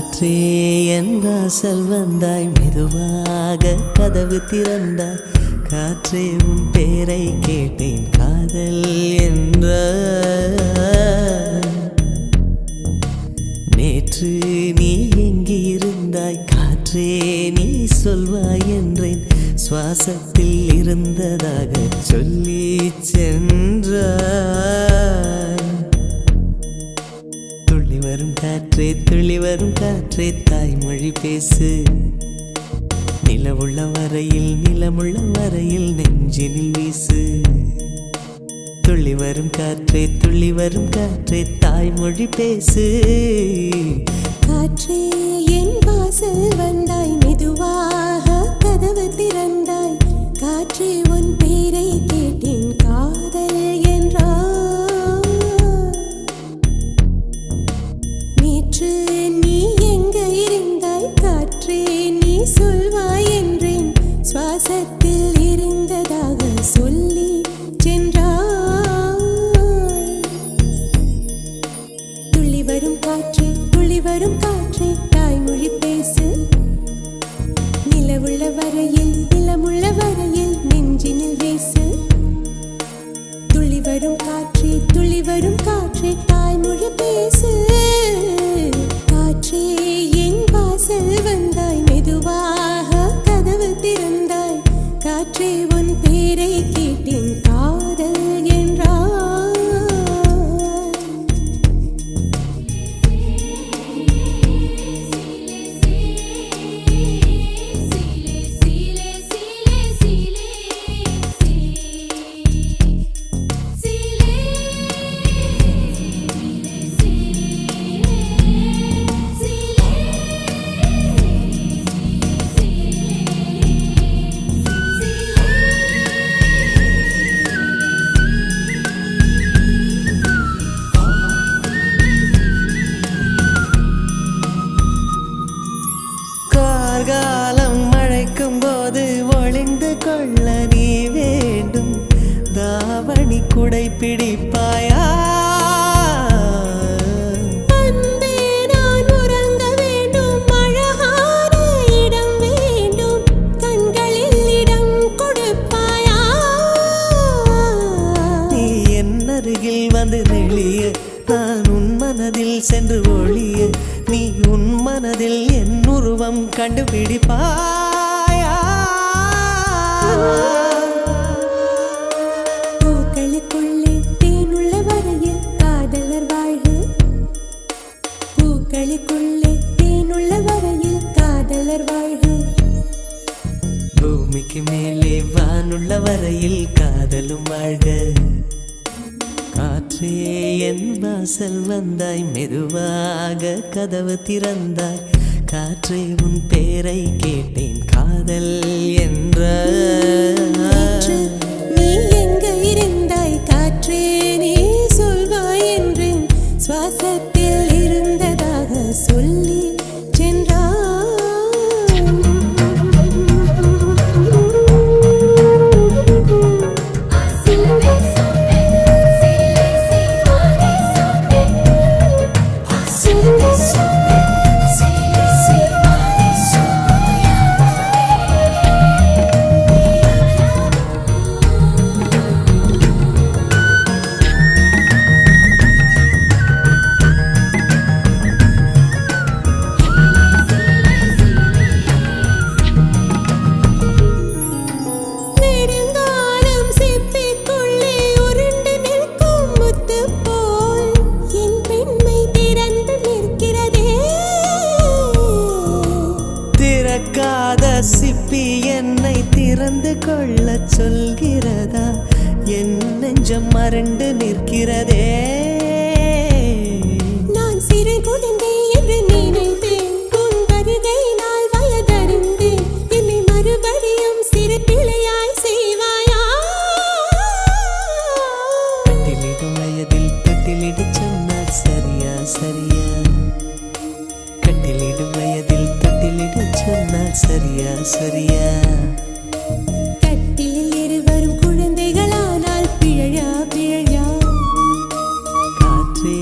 காற்றே என் வாசல் வந்தாய் மெதுவாக கதவு திறந்தாய் காற்றே உன் பேரை கேட்டேன் காதல் என்ற நேற்று நீ எங்கே இருந்தாய் காற்றே நீ சொல்வாய் என்றேன் சுவாசத்தில் இருந்ததாக சொல்லி சென்றாய் துள்ளி வரும் காற்றே தாய்மொழி பேசு நிலமுள்ள வரையில் நெஞ்சினில் வீசு துள்ளி வரும் காற்றே தாய்மொழி பேசு காற்றே என் வாசல் வந்தாய் மெதுவாக கதவு திறந்தாய் காற்றே உன் பேரை கேட்டேன் காதல் என்றாய் நேற்று நீ எங்க இருந்தாய் காற்றே நீ சொல்வாய் என்றேன் சுவாசத்தில் இருந்ததாக சொல்லி சென்றாய் துள்ளி வரும் காற்றே தாய்மொழி பேசு நிலமுள்ள வரையில் நெஞ்சினில் வீசு துள்ளி வரும் காற்றே தாய்மொழி பேசு காற்றே என் வாசல் வந்தாய் மெதுவாக கதவு திறந்தாய் காற்றே உன் பேரை கேட்டேன் காதல் என்றாய் கார்காலம் மழைக்கும் போது ஒளிந்து கொள்ள நீ வேண்டும் தாவணி குடை பிடிப்பாயா அன்பே நான் உறங்க வேண்டும் அழகான இடம் வேண்டும் கண்களில் இடம் கொடுப்பாயா நீ என் அருகில் வந்து நெளிய நான் உன் மனதில் சென்று ஒளிய நீ உன் மனதில் என் உருவம் கண்டுபிடிப்பாயா பூக்களுக்குள்ளே தேனுள்ள வரையில் காதலர் வாழ்வு பூக்களுக்குள்ளே தேனுள்ள வரையில் காதலர் வாழ்வு பூமிக்கு மேலே வானுள்ள வரையில் காதலும் வாழ்க காற்றே என் வாசல் வந்தாய் மெதுவாக கதவு திறந்தாய் காற்றே உன் பேரை கேட்டேன் காதல் என்ற நேற்று நீ எங்க இருந்தாய் காற்றே நீ சொல்வாய் என்றேன் சுவாசத்தில் இருந்ததாக சொல்லி நெடுங்காலம் சிப்பிக்குள்ளே உருண்டு நிற்கும் முத்து போல் என் பெண்மை திறந்து நிற்கிறதே திறக்காத சிப்பி என்னை திறந்து கொள்ள சொல்கிறதா என் நெஞ்சம் மறண்டு நிற்கிறதே நான் சிறு குழந்தை என்று நினைத்தேன் உன் வருகையினால் வயதறிந்தேன் என்னை மறுபடியும் சிறு பிள்ளையாய் செய்வாயா தொட்டிலிடும் வயதில் தொட்டிலிடு சொன்னால் சரியா சரியா கட்டிலிடும் வயதில் தொட்டிலிடு சொன்னால் சரியா சரியா கட்டிலில் இருவரும் குழந்தைகளானால் பிழையா காற்றே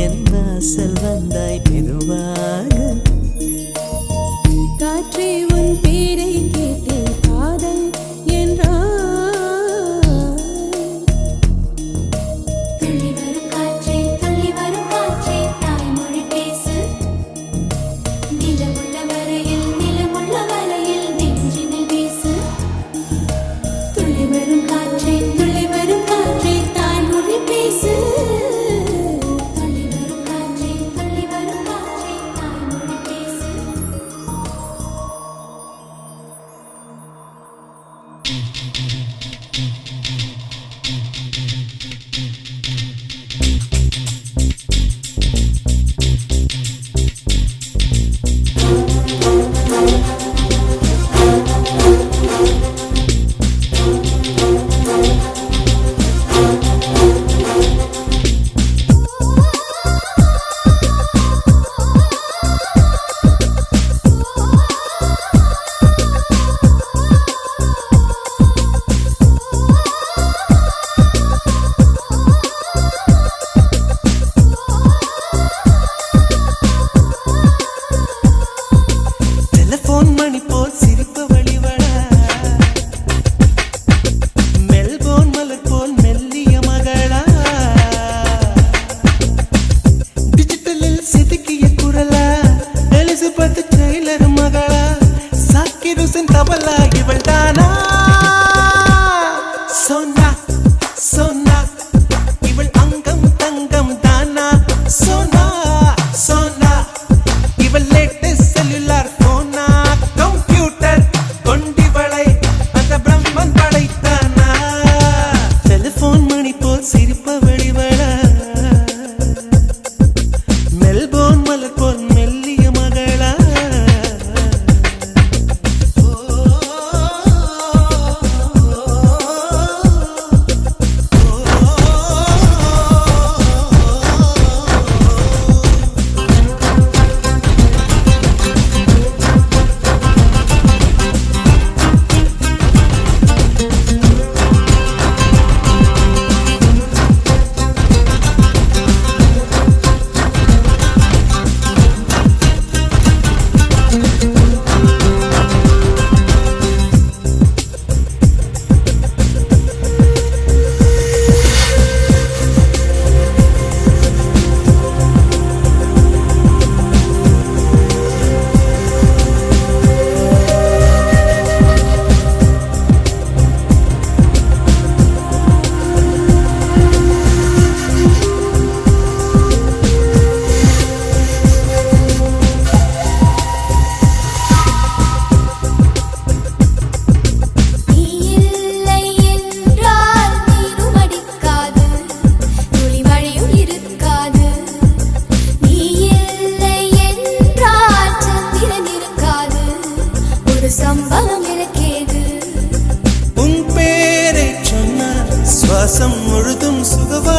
என் வாசல் வந்தாய் மெதுவாக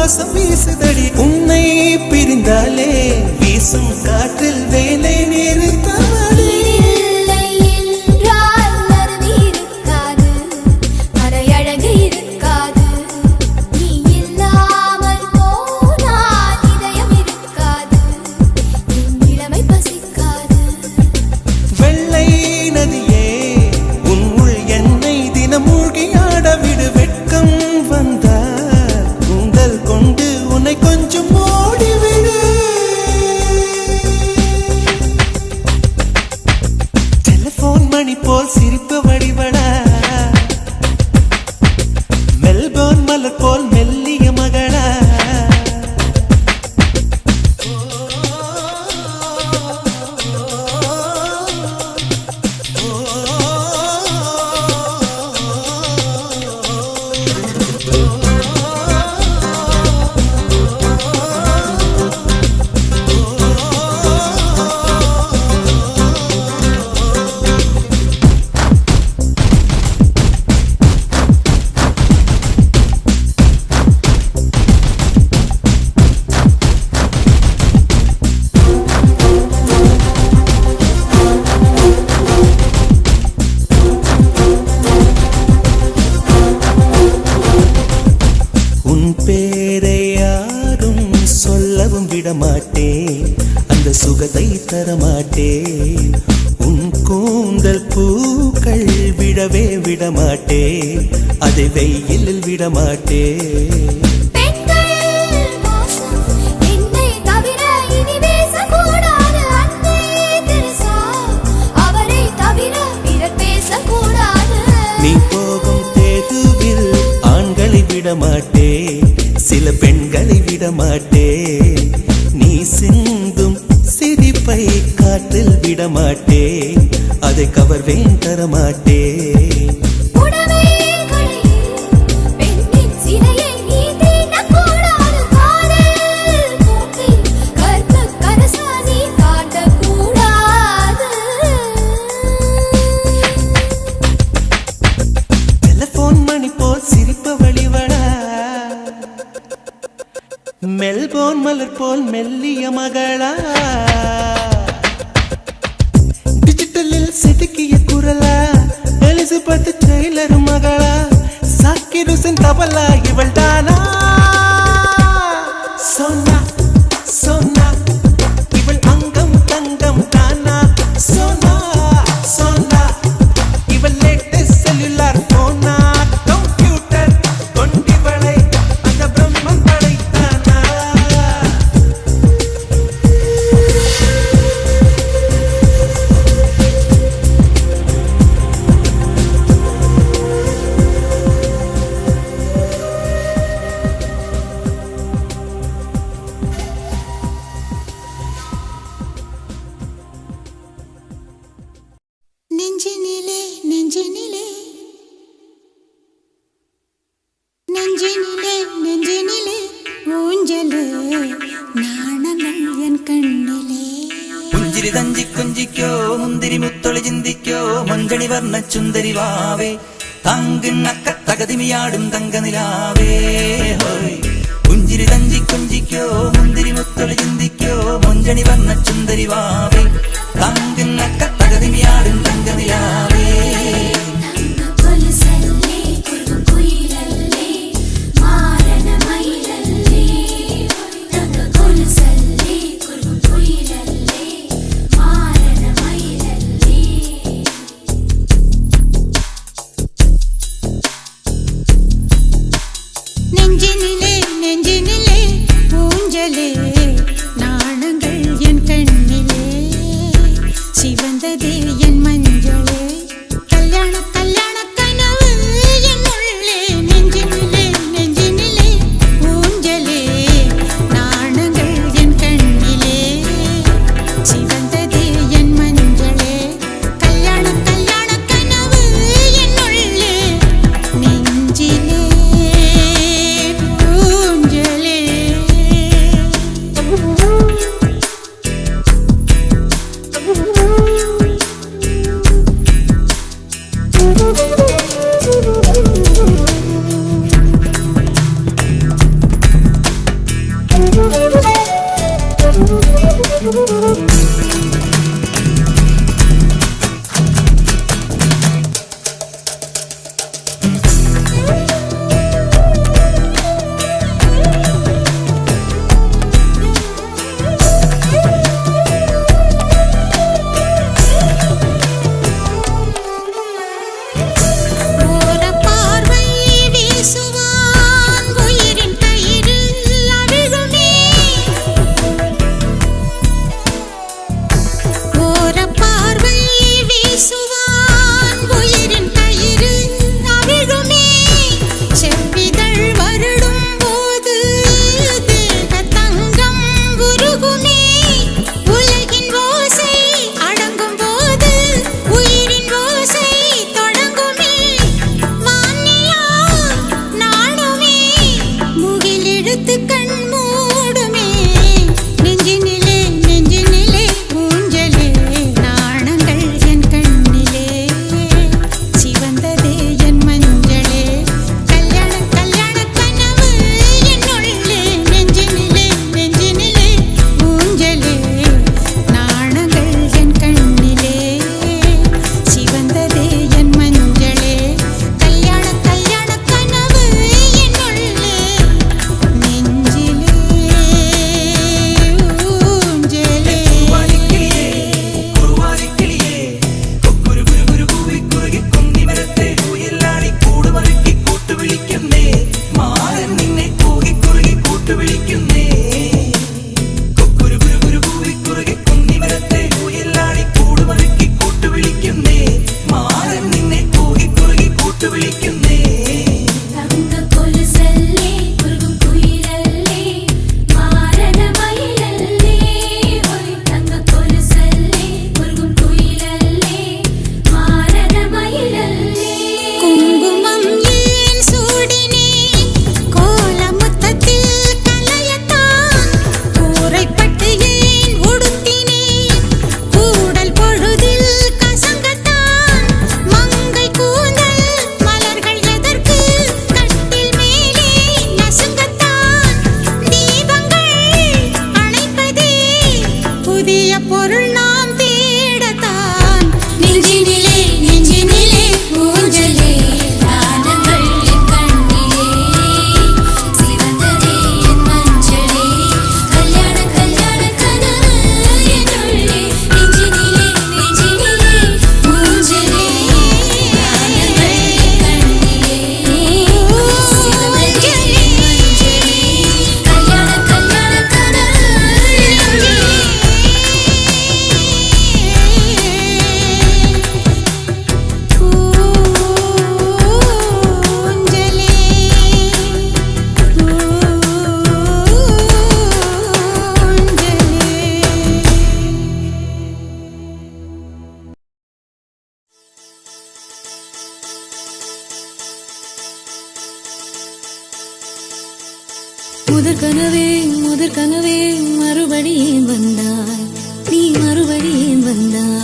வாசம் வீசுதடி உன்னை பிரிந்தாலே வீசும் காற்றில் வேலை நிறுத்தமடி வெள்ளை நதியே உன் உள் என்னை தினம் மூழ்கியாட விடு வெட்கம் வந்தா உங்கள் கொண்டு உன்னை கொஞ்சம் ஓடிவிடு டெலிபோன் மணி போல் சிரிப்பு வடிவடா மெல்போர்ன் மலர் போல் மெல்லிய மகளா பேரை யாரும் சொல்லவும் விடமாட்டேன் அந்த சுகத்தை தரமாட்டேன் உன் கூந்தல் பூக்கள் விடவே விடமாட்டேன் அதை வெயிலில் விடமாட்டேன் நீ போகும் தெருவில் ஆண்களை விடமாட்டே சில பெண்களை விடமாட்டே நீ சிந்தும் சிரிப்பை காற்றில் விடமாட்டே அதை கவர்வேன் தரமாட்டே மெல்போர்ன் மலர் போல் மெல்லிய மகளா டிஜிட்டலில் செதுக்கிய குரலா எலிசபெத் டெய்லர் மகளா சாக்கிர் ஹுசைன் தபலா இவள் தானா சோனா சோனா இவள் அங்கம் தங்கம் தானா சோனா சோனா இவள் லேட்டஸ்ட் செல்லுலார் போனா கம்ப்யூட்டர் கொண்டிவளை அந்த பிரம்மன் படைத்தானா நெஞ்சினிலே நெஞ்சினிலே நெஞ்சினிலே நெஞ்சினிலே ஊஞ்சலே நாணங்கள் என் கண்ணிலே പുഞ്ചിരി തഞ്ചി കുഞ്ചിക്കോ മുന്തിരി മുത്തൊളി ചിന്തിക്കോ മഞ്ചണി വർണ്ണ ചുന്ദരി വാവേ തങ്കിണ്ണക്ക തകതിമിയാടും തങ്കനിലാവേ ഹോയ് പുഞ്ചിരി തഞ്ചി കുഞ്ചിക്കോ മുന്തിരി മുത്തൊളി ചിന്തിക്കോ മഞ്ചണി വർണ്ണ ചുന്ദരി വാവേ തങ്കിണ്ണക്ക തകതിമിയാടും തങ്കനിലാവേ நெஞ்சினிலே நெஞ்சினிலே ஊஞ்சலே நாணங்கள் என் கண்ணிலே சிவந்த முதற் கனவே மறுபடியும் வந்தாய், நீ மறுபடியும் வந்தாய்.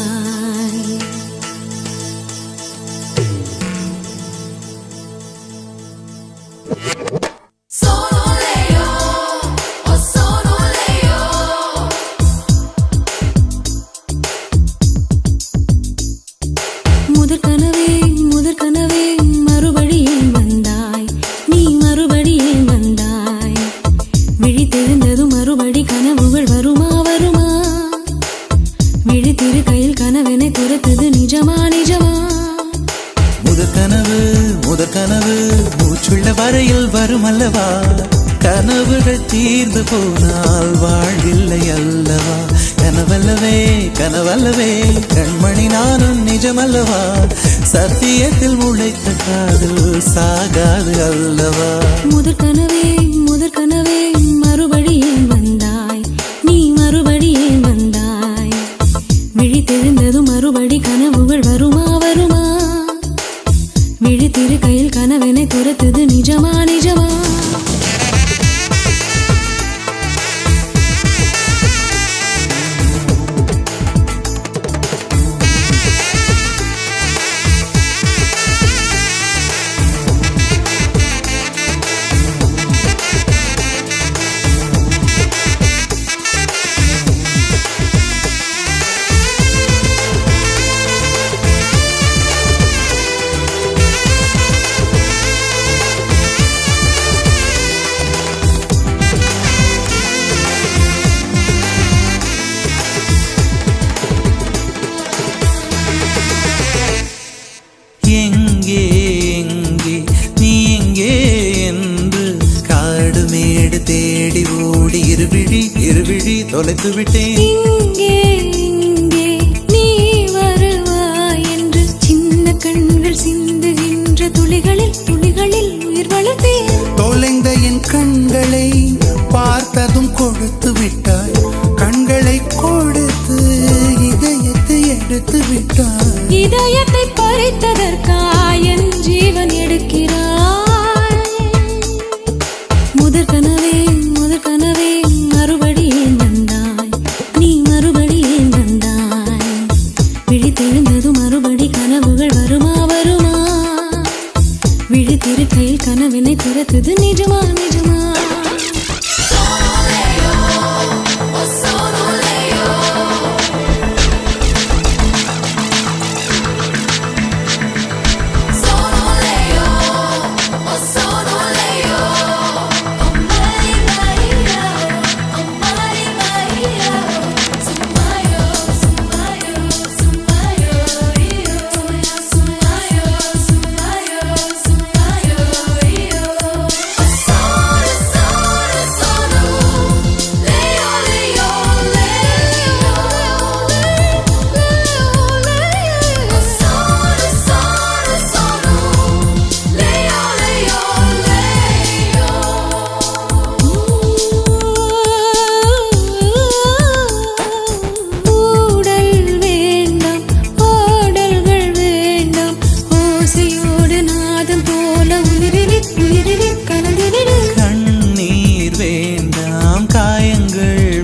முதற் கனவே மறுபடியும் வந்தாய், நீ மறுபடியும் வந்தாய். விழித்தெழுந்ததும் மறுபடி கனவுகள் வருமா வருமா? விழித்திரு கையில் கனவெனை துரத்துது நிஜமா நிஜமா? முதற் கனவு மூச்சுள்ள வரையில் வரும் அல்லவா? கனவுகள் தீர்ந்து போனால் வாழ்வில்லை அல்லவா? கனவல்லவே கண்மணி நானும் நிஜமல்லவா? சத்தியத்தில் முளைத்த காதல் சாகாது அல்லவா? முதற் கனவே மறுபடியும் வந்தாய், நீ மறுபடியும் வந்தாய். விழித்தெழுந்ததும் மறுபடி கனவுகள் வருமா வருமா? விழித்திரு கையில் கனவெனை துரத்துது நிஜமா நிஜமா? தேடி ஓடி இருவிழி தொலைத்து விட்டேன். இங்கே நீ வருவாய் என்று சின்ன கண்கள் சிந்துகின்ற துளிகளில் உயிர் வளர்த்தேன். தொலைந்த என் கண்களை பார்த்ததும் கொடுத்து விட்டாய். கண்களை கொடுத்து இதயத்தை எடுத்து விட்டாய். இதயத்தை பறித்ததற்காய் என் ஜீவன் எடுக்கிறாய். முதற் கனவே மறுபடியும் வந்தாய், நீ மறுபடியும் வந்தாய். விழித்தெழுந்ததும் மறுபடி கனவுகள் வருமா வருமா? விழித்திரு கையில் கனவினை துரத்துது நிஜமா நிஜமா?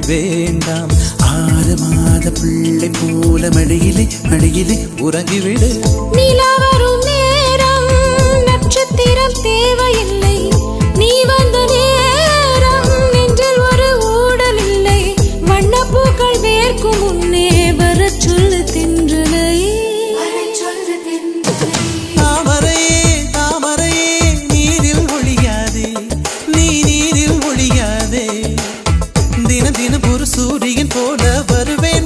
வேண்டாம் 6 மாத பிள்ளை போல மடியிலே உறங்கிவிடு. நிலா வரும் நேரம் நட்சத்திரம் தேவையில்லை, நீ வந்த நேரம் நெஞ்சில் ஒரு ஊடல் இல்லை. வண்ணப்பூக்கள் வேர்க்கும் முன்னே வரச் சொல்லு தென்றலை. தாமரையே நீரில் ஒழியாதே, நீ நீரில் ஒழியாதே. தினம் ஒரு சூரியன் போல வருவேன்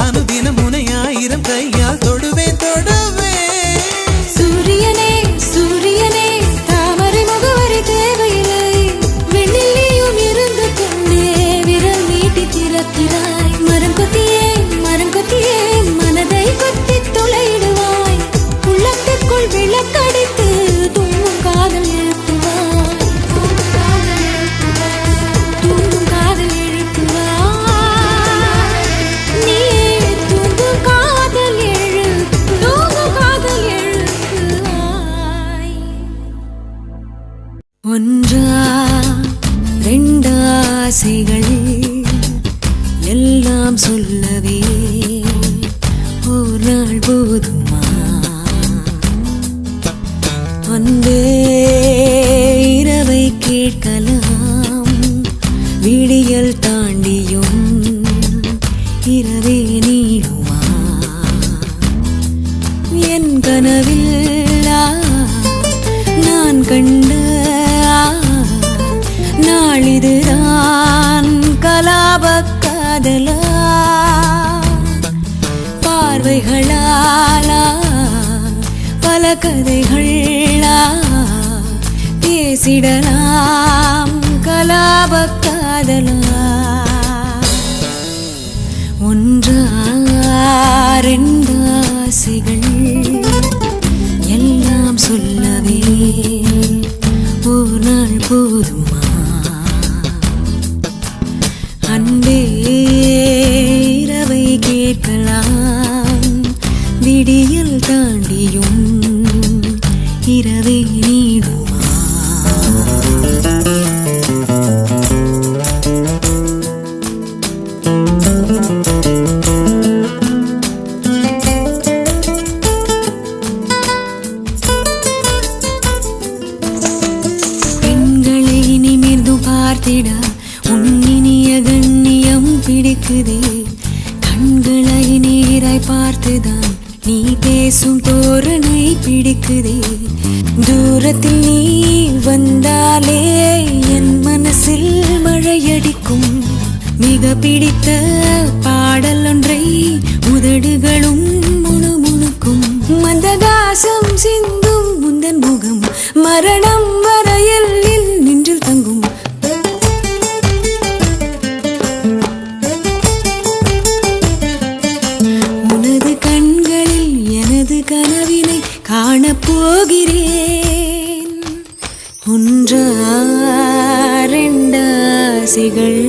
அனுதினம் உன்னை 1000 கையால் தொடுவேன். சூரியனே தாமரை முகவரி தேவையில்லை. வெண்ணிலையும் இருந்து கொண்டே விரல் நீட்டி திறக்கிறாய். மரம் கொத்தியே மனதை கொத்தி துளையிடுவாய். உள்ளத்துக்குள் விளக்கடித்து தூங்கும் காதல் எழுப்புவாய். தூங்கும் காதல் எழுப்புவாய். நீ தூங்கும் காதல் எழுப்பு. போதுமா அன்பே இரவை கேட்கலாம் விடியல் தாண்டியும் இரவே நீடுமா என் கனவில் நான் கண்ட நாளிதுதான் கலாபக் காதலா பார்வைகளாலா பல கதைகளா பேசிடலாம் கலாபக் காதலா ஒன்றாரெண்டாசைகள் எல்லாம் சொல்லவே ஒரு நாள் போதுமா அன்பே இரவை கேட்கலாம் விடியல் தாண்டியும் இரவே நீடுமா பெண்களை நிமிர்ந்து பார்த்திட உன்னினிய கண்ணியம் பிடிக்குதே கண்களை நேராய் பார்த்துதான் நீ பேசும் தோரணை பிடிக்குதே தூரத்தில் நீ வந்தாலே என் மனசில் மழையடிக்கும் மிக பிடித்த பாடல் ஒன்றை உதடுகளும் முணுமுணுக்கும் மந்தகாசம் சிந்தும் முந்தன் முகம் மரணம் வரையில் நின்று தங்கும் உனது கண்களில் எனது கனவினை காணப்போகிறேன் ஒன்றாரெண்டாசைகள்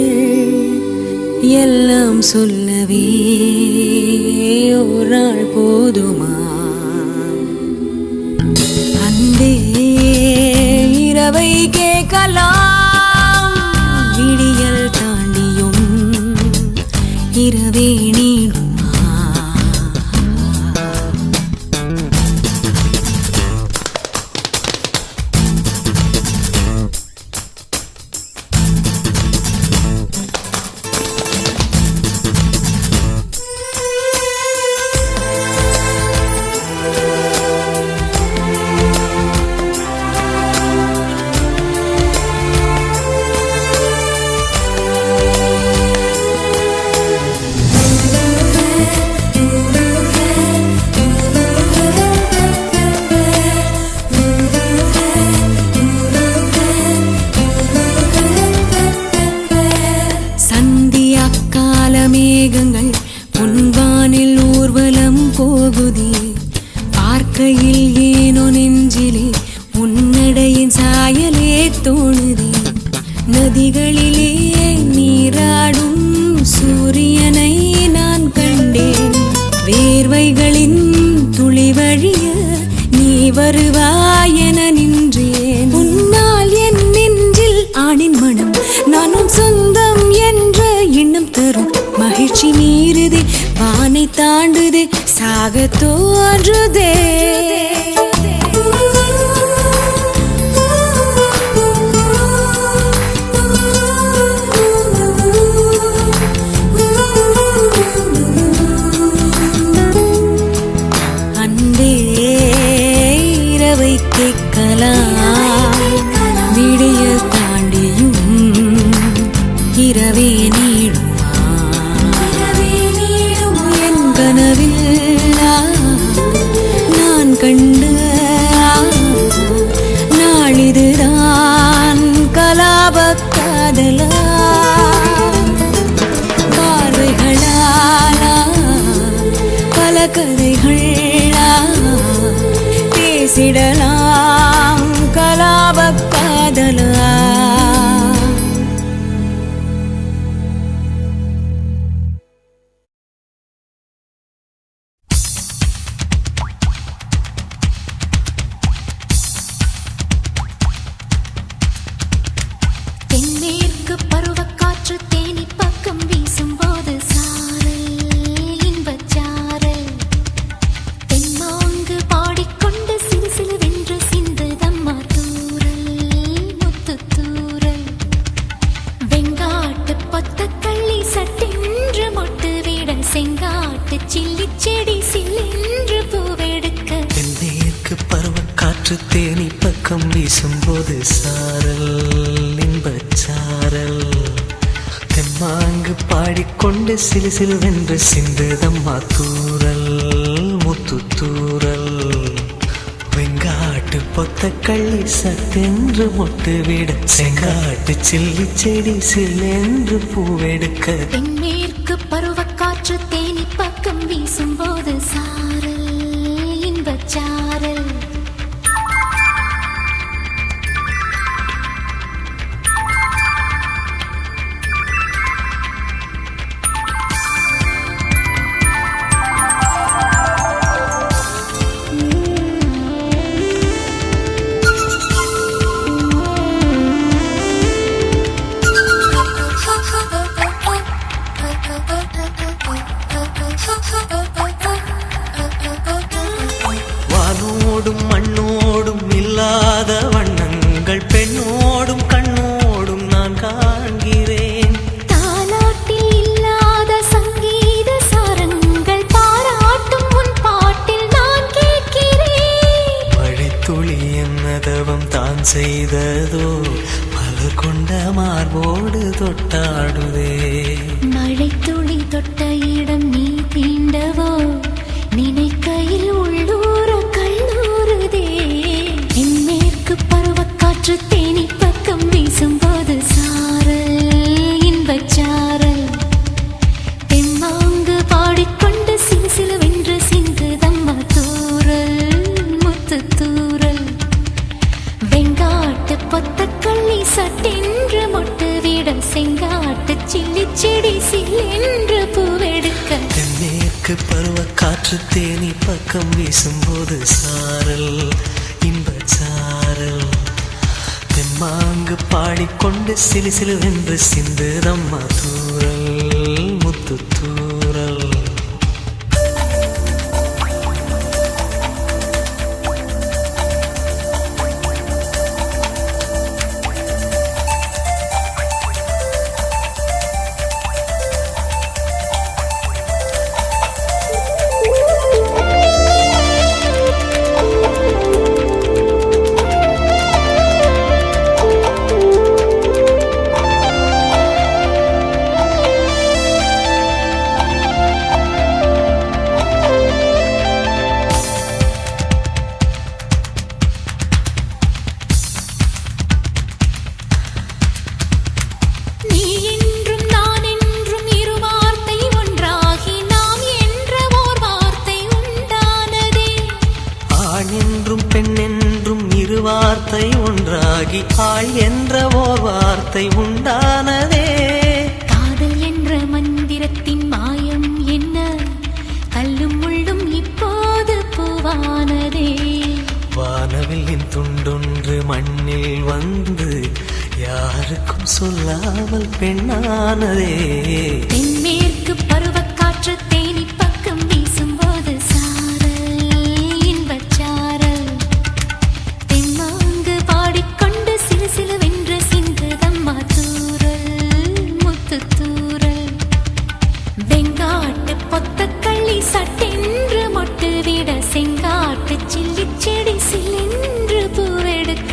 எல்லாம் சொல்லவே ஒரு நாள் போதுமா அன்பே இரவை கேட்கலாம் விடியல் தாண்டியும் இரவே நீடுமா மேகங்கள் பொன்வானில் ஊர்வலம் போகுதே பார்க்கையில் ஏனோ நெஞ்சிலே உன்னடையின் சாயலே தோணுதே நதிகளிலே நீராடும் சூரியனை நான் கண்டேன் வேர்வைகளின் துளி வழிய நீ வருவாய் என நின்றேன் உன்னால் என் நெஞ்சில் ஆணின் மனம் நானும் சொந்தம் என்ற எண்ணம் தரும் மகிழ்ச்சி மீறுதே வானை தாண்டுதே சாக தோன்றுதே அன்பே இரவை கேட்கலாம் விடியல் தாண்டியும் இரவே நீடுமா என் கனவில் நான் கண்ட நாளிதுதான் கலாபக் காதலா பார்வைகளாலா பல கதைகளா பேசிடலாம் கலாபக் காதலா தென்மேற்கு பருவக்காற்று தேனி பக்கம் வீசும்போது சாரல் இன்பச்சாரல் காற்று தேனி பக்கம் வீசும்போது சாரல் இன்பச்சாரல் தெம்மாங்கு பாடிக்கொண்டு சிலு சிலுவென்று சிந்துதம்மா தூரல் முத்து தூரல் வெங்காட்டு பொத்த கள்ளி சத்தென்று மொட்டு விட செங்காட்டு சில்லி செடி சில்லென்று பூவெடுக்க தென்மேற்கு பருவக்காற்று தேனி பக்கம் வீசும்போது சாரல் இன்பச்சாரல் வானோடும் மண்ணோடும் இல்லாத வண்ணங்கள் பெண்ணோடும் கண்ணோடும் நான் காண்கிறேன் தாலாட்டில் இல்லாத சங்கீத சாரங்கள் பாராட்டும் உன் பாட்டில் நான் கேட்கிறேன் மழைத்துளி என்னதவம் தான் செய்ததோ மலர் கொண்ட மார்போடு தொட்டாடுதே மழை துளி தொட்ட இடம் நீ தீண்டவோ நினைக்கையில் உள்ளூர கல்லூருதே தென்மேற்கு பருவக்காற்று தேனி பக்கம் வீசும்போது சாரல் இன்பச்சாரல் தெம்மாங்கு பாடிக்கொண்டு சிலு சிலுவென்று சிந்துதம்மா தூரல் முத்து தூரல் வெங்காட்டு பொத்த கள்ளி சட்டென்று மொட்டு விட செங்காட்டு சில்லி செடி சில்லென்று பூவெடுக்க தென்மேற்கு பருவ காற்று தேனி பக்கம் வீசும்போது சாரல் இன்பச்சாரல் தெம்மாங்கு பாடிக்கொண்டு சிலு சிலுவென்று சிந்துதம்மா தூரல் முத்து தூரல் நீ என்றும் நான் என்றும் இரு வார்த்தை ஒன்றாகி நாம் என்ற ஓர் வார்த்தை உண்டானதே ஆண் என்றும் பெண் என்றும் இரு வார்த்தை ஒன்றாகி ஆள் என்ற ஓர் வார்த்தை உண்டானதே காதல் என்ற மந்திரத்தின் மாயம் என்ன கல்லும் முள்ளும் இப்போது பூவானதே வானவில்லின் துண்டொன்று மண்ணில் வந்து யாருக்கும் சொல்லாமல் பெண்ணானதே தென்மேற்கு பருவக்காற்று தேனி பக்கம் வீசும்போது சாரல் இன்பச்சாரல் தெம்மாங்கு பாடிக்கொண்டு சிலு சிலுவென்று சிந்துதம்மா தூரல் முத்து தூரல் வெங்காட்டு பொத்த கள்ளி சட்டென்று மொட்டு விட செங்காட்டு சில்லி செடி சில்லென்று பூவெடுக்க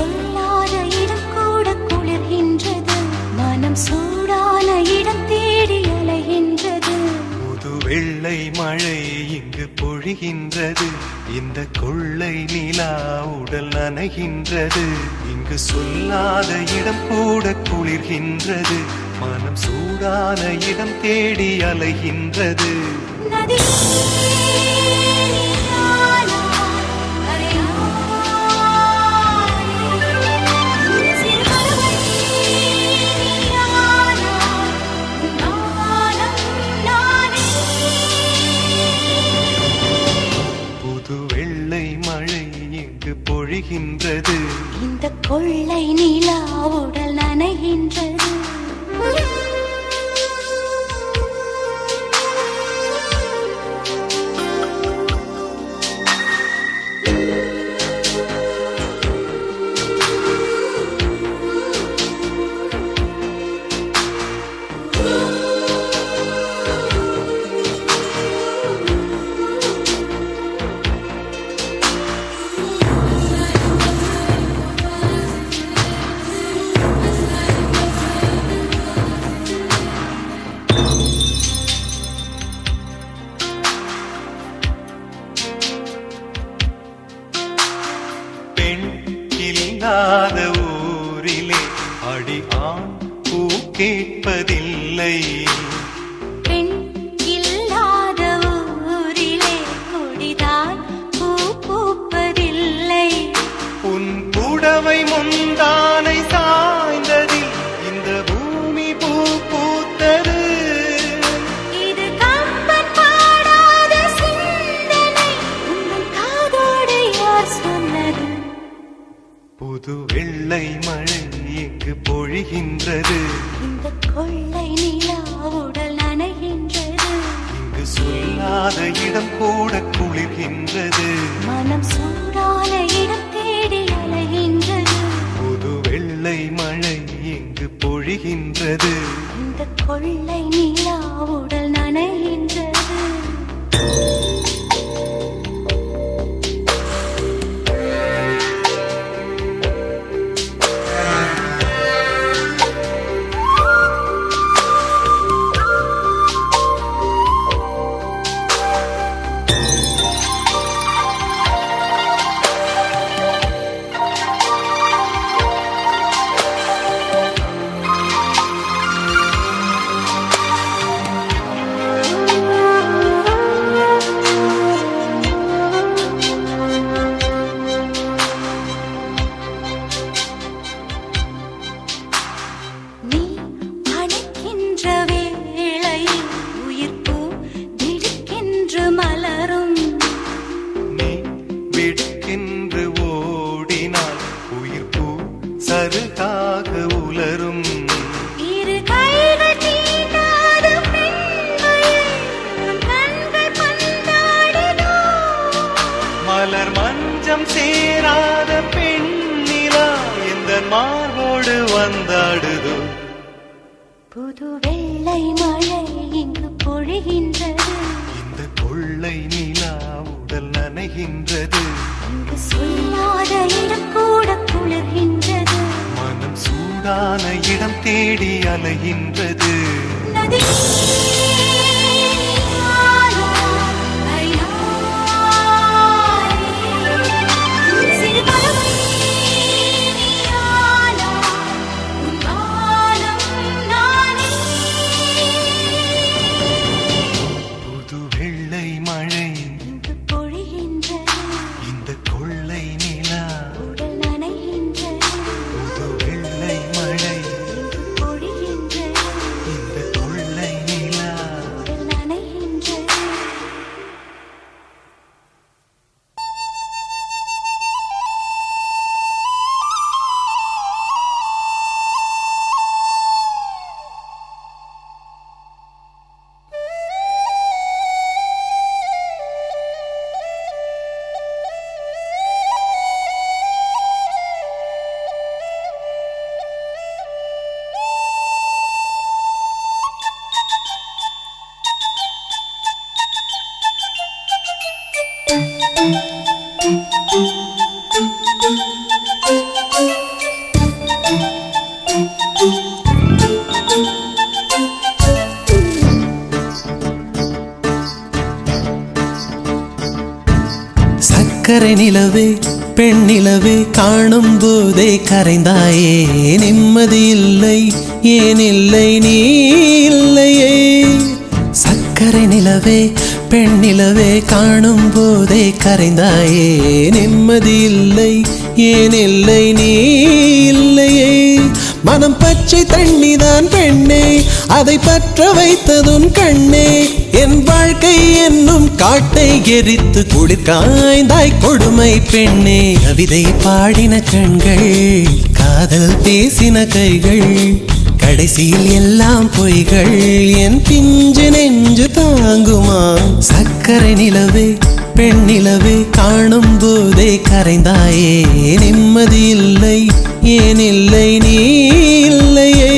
சொல்லாத இடம் கூட குளிர்கின்றது மனம் சூடான இடம் தேடி அலைகின்றது புது வெள்ளை மழை இங்கு பொழிகின்றது இந்த கொள்ளை நிலா உடல் நனைகின்றது இங்கு சொல்லாத இடம் கூட குளிர்கின்றது மனம் சூடான இடம் தேடி அலைகின்றது நதி பொழிகின்றது இந்த கொள்ளை நிலா உடல் நனைகின்றது இல்லாத ஊரிலே அடி ஆண் பூ கேட்பதில்லை பெண் இல்லாத ஊரிலே கொடிதான் பூ பூப்பதில்லை உன் புடவை முந்தானை சாய்ந்ததில் இந்த பூமி பூ பூத்தது இது கம்பன் பாடாத சிந்தனை உங்கள் காதோடு யார் சொன்னது புது வெள்ளை மழை இங்கு பொழிகின்றது இந்த கொள்ளை நிலா உடல் நனைகின்றது இங்கு சொல்லாத இடம் கூட குளிர்கின்றது மனம் சூடான இடம் தேடி அலைகின்றது புது வெள்ளை மழை இங்கு பொழிகின்றது இந்த கொள்ளை நிலா உடல் நனைகின்றது சருகாக உலரும் இரு கைகள் தீண்டாத பெண்மையை கண்கள் பந்தாடுதோ மலர் மஞ்சம் சேராத பெண்ணிலா எந்த மார்போடு வந்தாடுதோ புது வெள்ளை மழை இங்கு பொழிகின்றது இந்த கொள்ளை நிலா உடல் நனைகின்றது இங்கு சொல்லாத இடம் கூட குளிர்கின்றது மனம் சூடான இடம் தேடி அலைகின்றது நதி புது வெள்ளை மழை இங்கு பொழிகின்றது இந்த கொள்ளை நிலா உடல் நனைகின்றது புது வெள்ளை மழை இங்கு பொழிகின்றது இந்த கொள்ளை நிலா சக்கரை நிலவே பெண் நிலவே காணும் போதே கரைந்தாயே நிம்மதி இல்லை ஏன் இல்லை நீ இல்லையே சக்கரை நிலவே பெண் நிலவே காணும் போதே கரைந்தாயே நிம்மதி இல்லை ஏன் இல்லை நீ இல்லையே மனம் பச்சை தண்ணிதான் பெண்ணே அதை பற்ற வைத்ததுன் கண்ணே என் வாழ்க்கை என்னும் காட்டை எரித்து குளிர் காய்ந்தாய் கொடுமை பெண்ணே கவிதை பாடின கண்கள் காதல் பேசின கைகள் கடைசியில் எல்லாம் பொய்கள் என் பிஞ்சு நெஞ்சு தாங்குமா சக்கரை நிலவே பெண் நிலவே காணும் போதே கரைந்தாயே நிம்மதி இல்லை ஏன் இல்லை நீ இல்லையே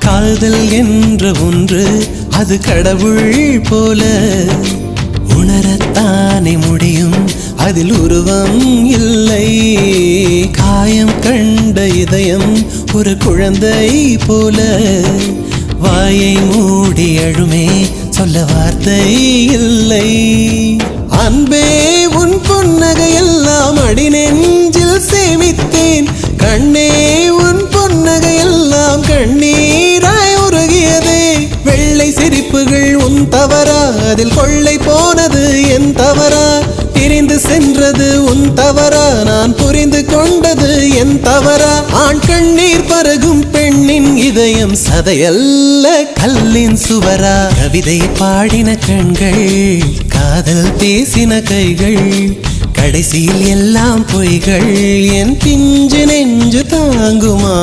காதல் என்ற ஒன்று அது கடவுள் போல உணரத்தானே முடியும் அதில் உருவம் இல்லை காயம் கண்ட இதயம் ஒரு குழந்தை போல வாயை மூடி அழுமே சொல்ல வார்த்தை இல்லை அன்பே உன் புன்னகையெல்லாம் அடி நெஞ்சில் சேமித்தேன் கண்ணே உன் புன்னகையெல்லாம் கண்ணீராய் உருகியதே வெள்ளை சிரிப்புகள் உன் தவறா அதில் கொள்ளை போனது என் தவறா பிரிந்து சென்றது உன் தவறா நான் புரிந்து கொண்டது என் தவறா ஆண் கண்ணீர் பருகும் பெண்ணின் இதயம் சதையல்ல கல்லின் சுவரா கவிதை பாடின கண்கள் காதல் பேசின கைகள் கடைசியில் எல்லாம் பொய்கள் என் பிஞ்சு நெஞ்சு தாங்குமா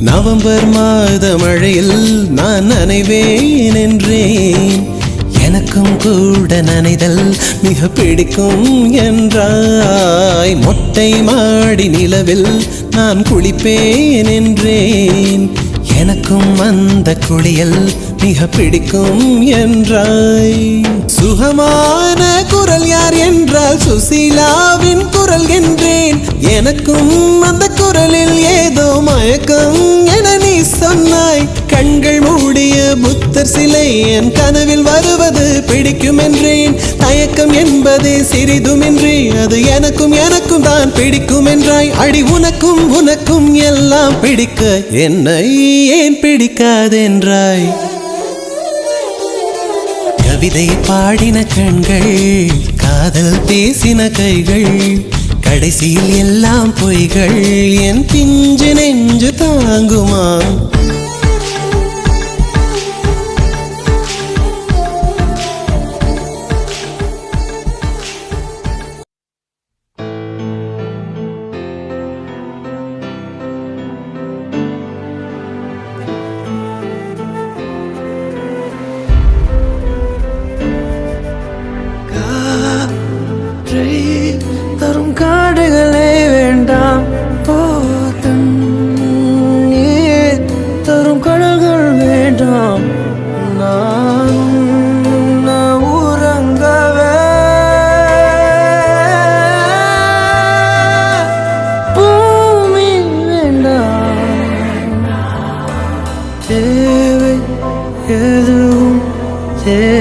நவம்பர் மாத மழையில் நான் நனைவேன் என்றேன் எனக்கும் கூட நனைதல் மிக பிடிக்கும் என்றாய் மொட்டை மாடி நிலவில் நான் குளிப்பேன் என்றேன் எனக்கும் அந்த குளியல் மிக பிடிக்கும் என்றாய் சுகமான குரல் யார் என்றால் சுசீலாவின் குரல் என்றேன் எனக்கும் அந்த குரலில் ஏதோ மயக்கம் என நீ சொன்னாய் கண்கள் மூடிய புத்தர் சிலை என் கனவில் வருவது பிடிக்கும் என்றேன் தயக்கம் என்பதே சிறிதுமின்றி அது எனக்கும் எனக்கும் தான் பிடிக்கும் என்றாய் அடி உனக்கும் உனக்கும் எல்லாம் பிடிக்க என்னை ஏன் பிடிக்காதென்றாய் கவிதை பாடின கண்கள் காதல் பேசின கைகள் கடைசியில் எல்லாம் பொய்கள் என் பிஞ்சு நெஞ்சு தாங்குமா காற்றை ஏ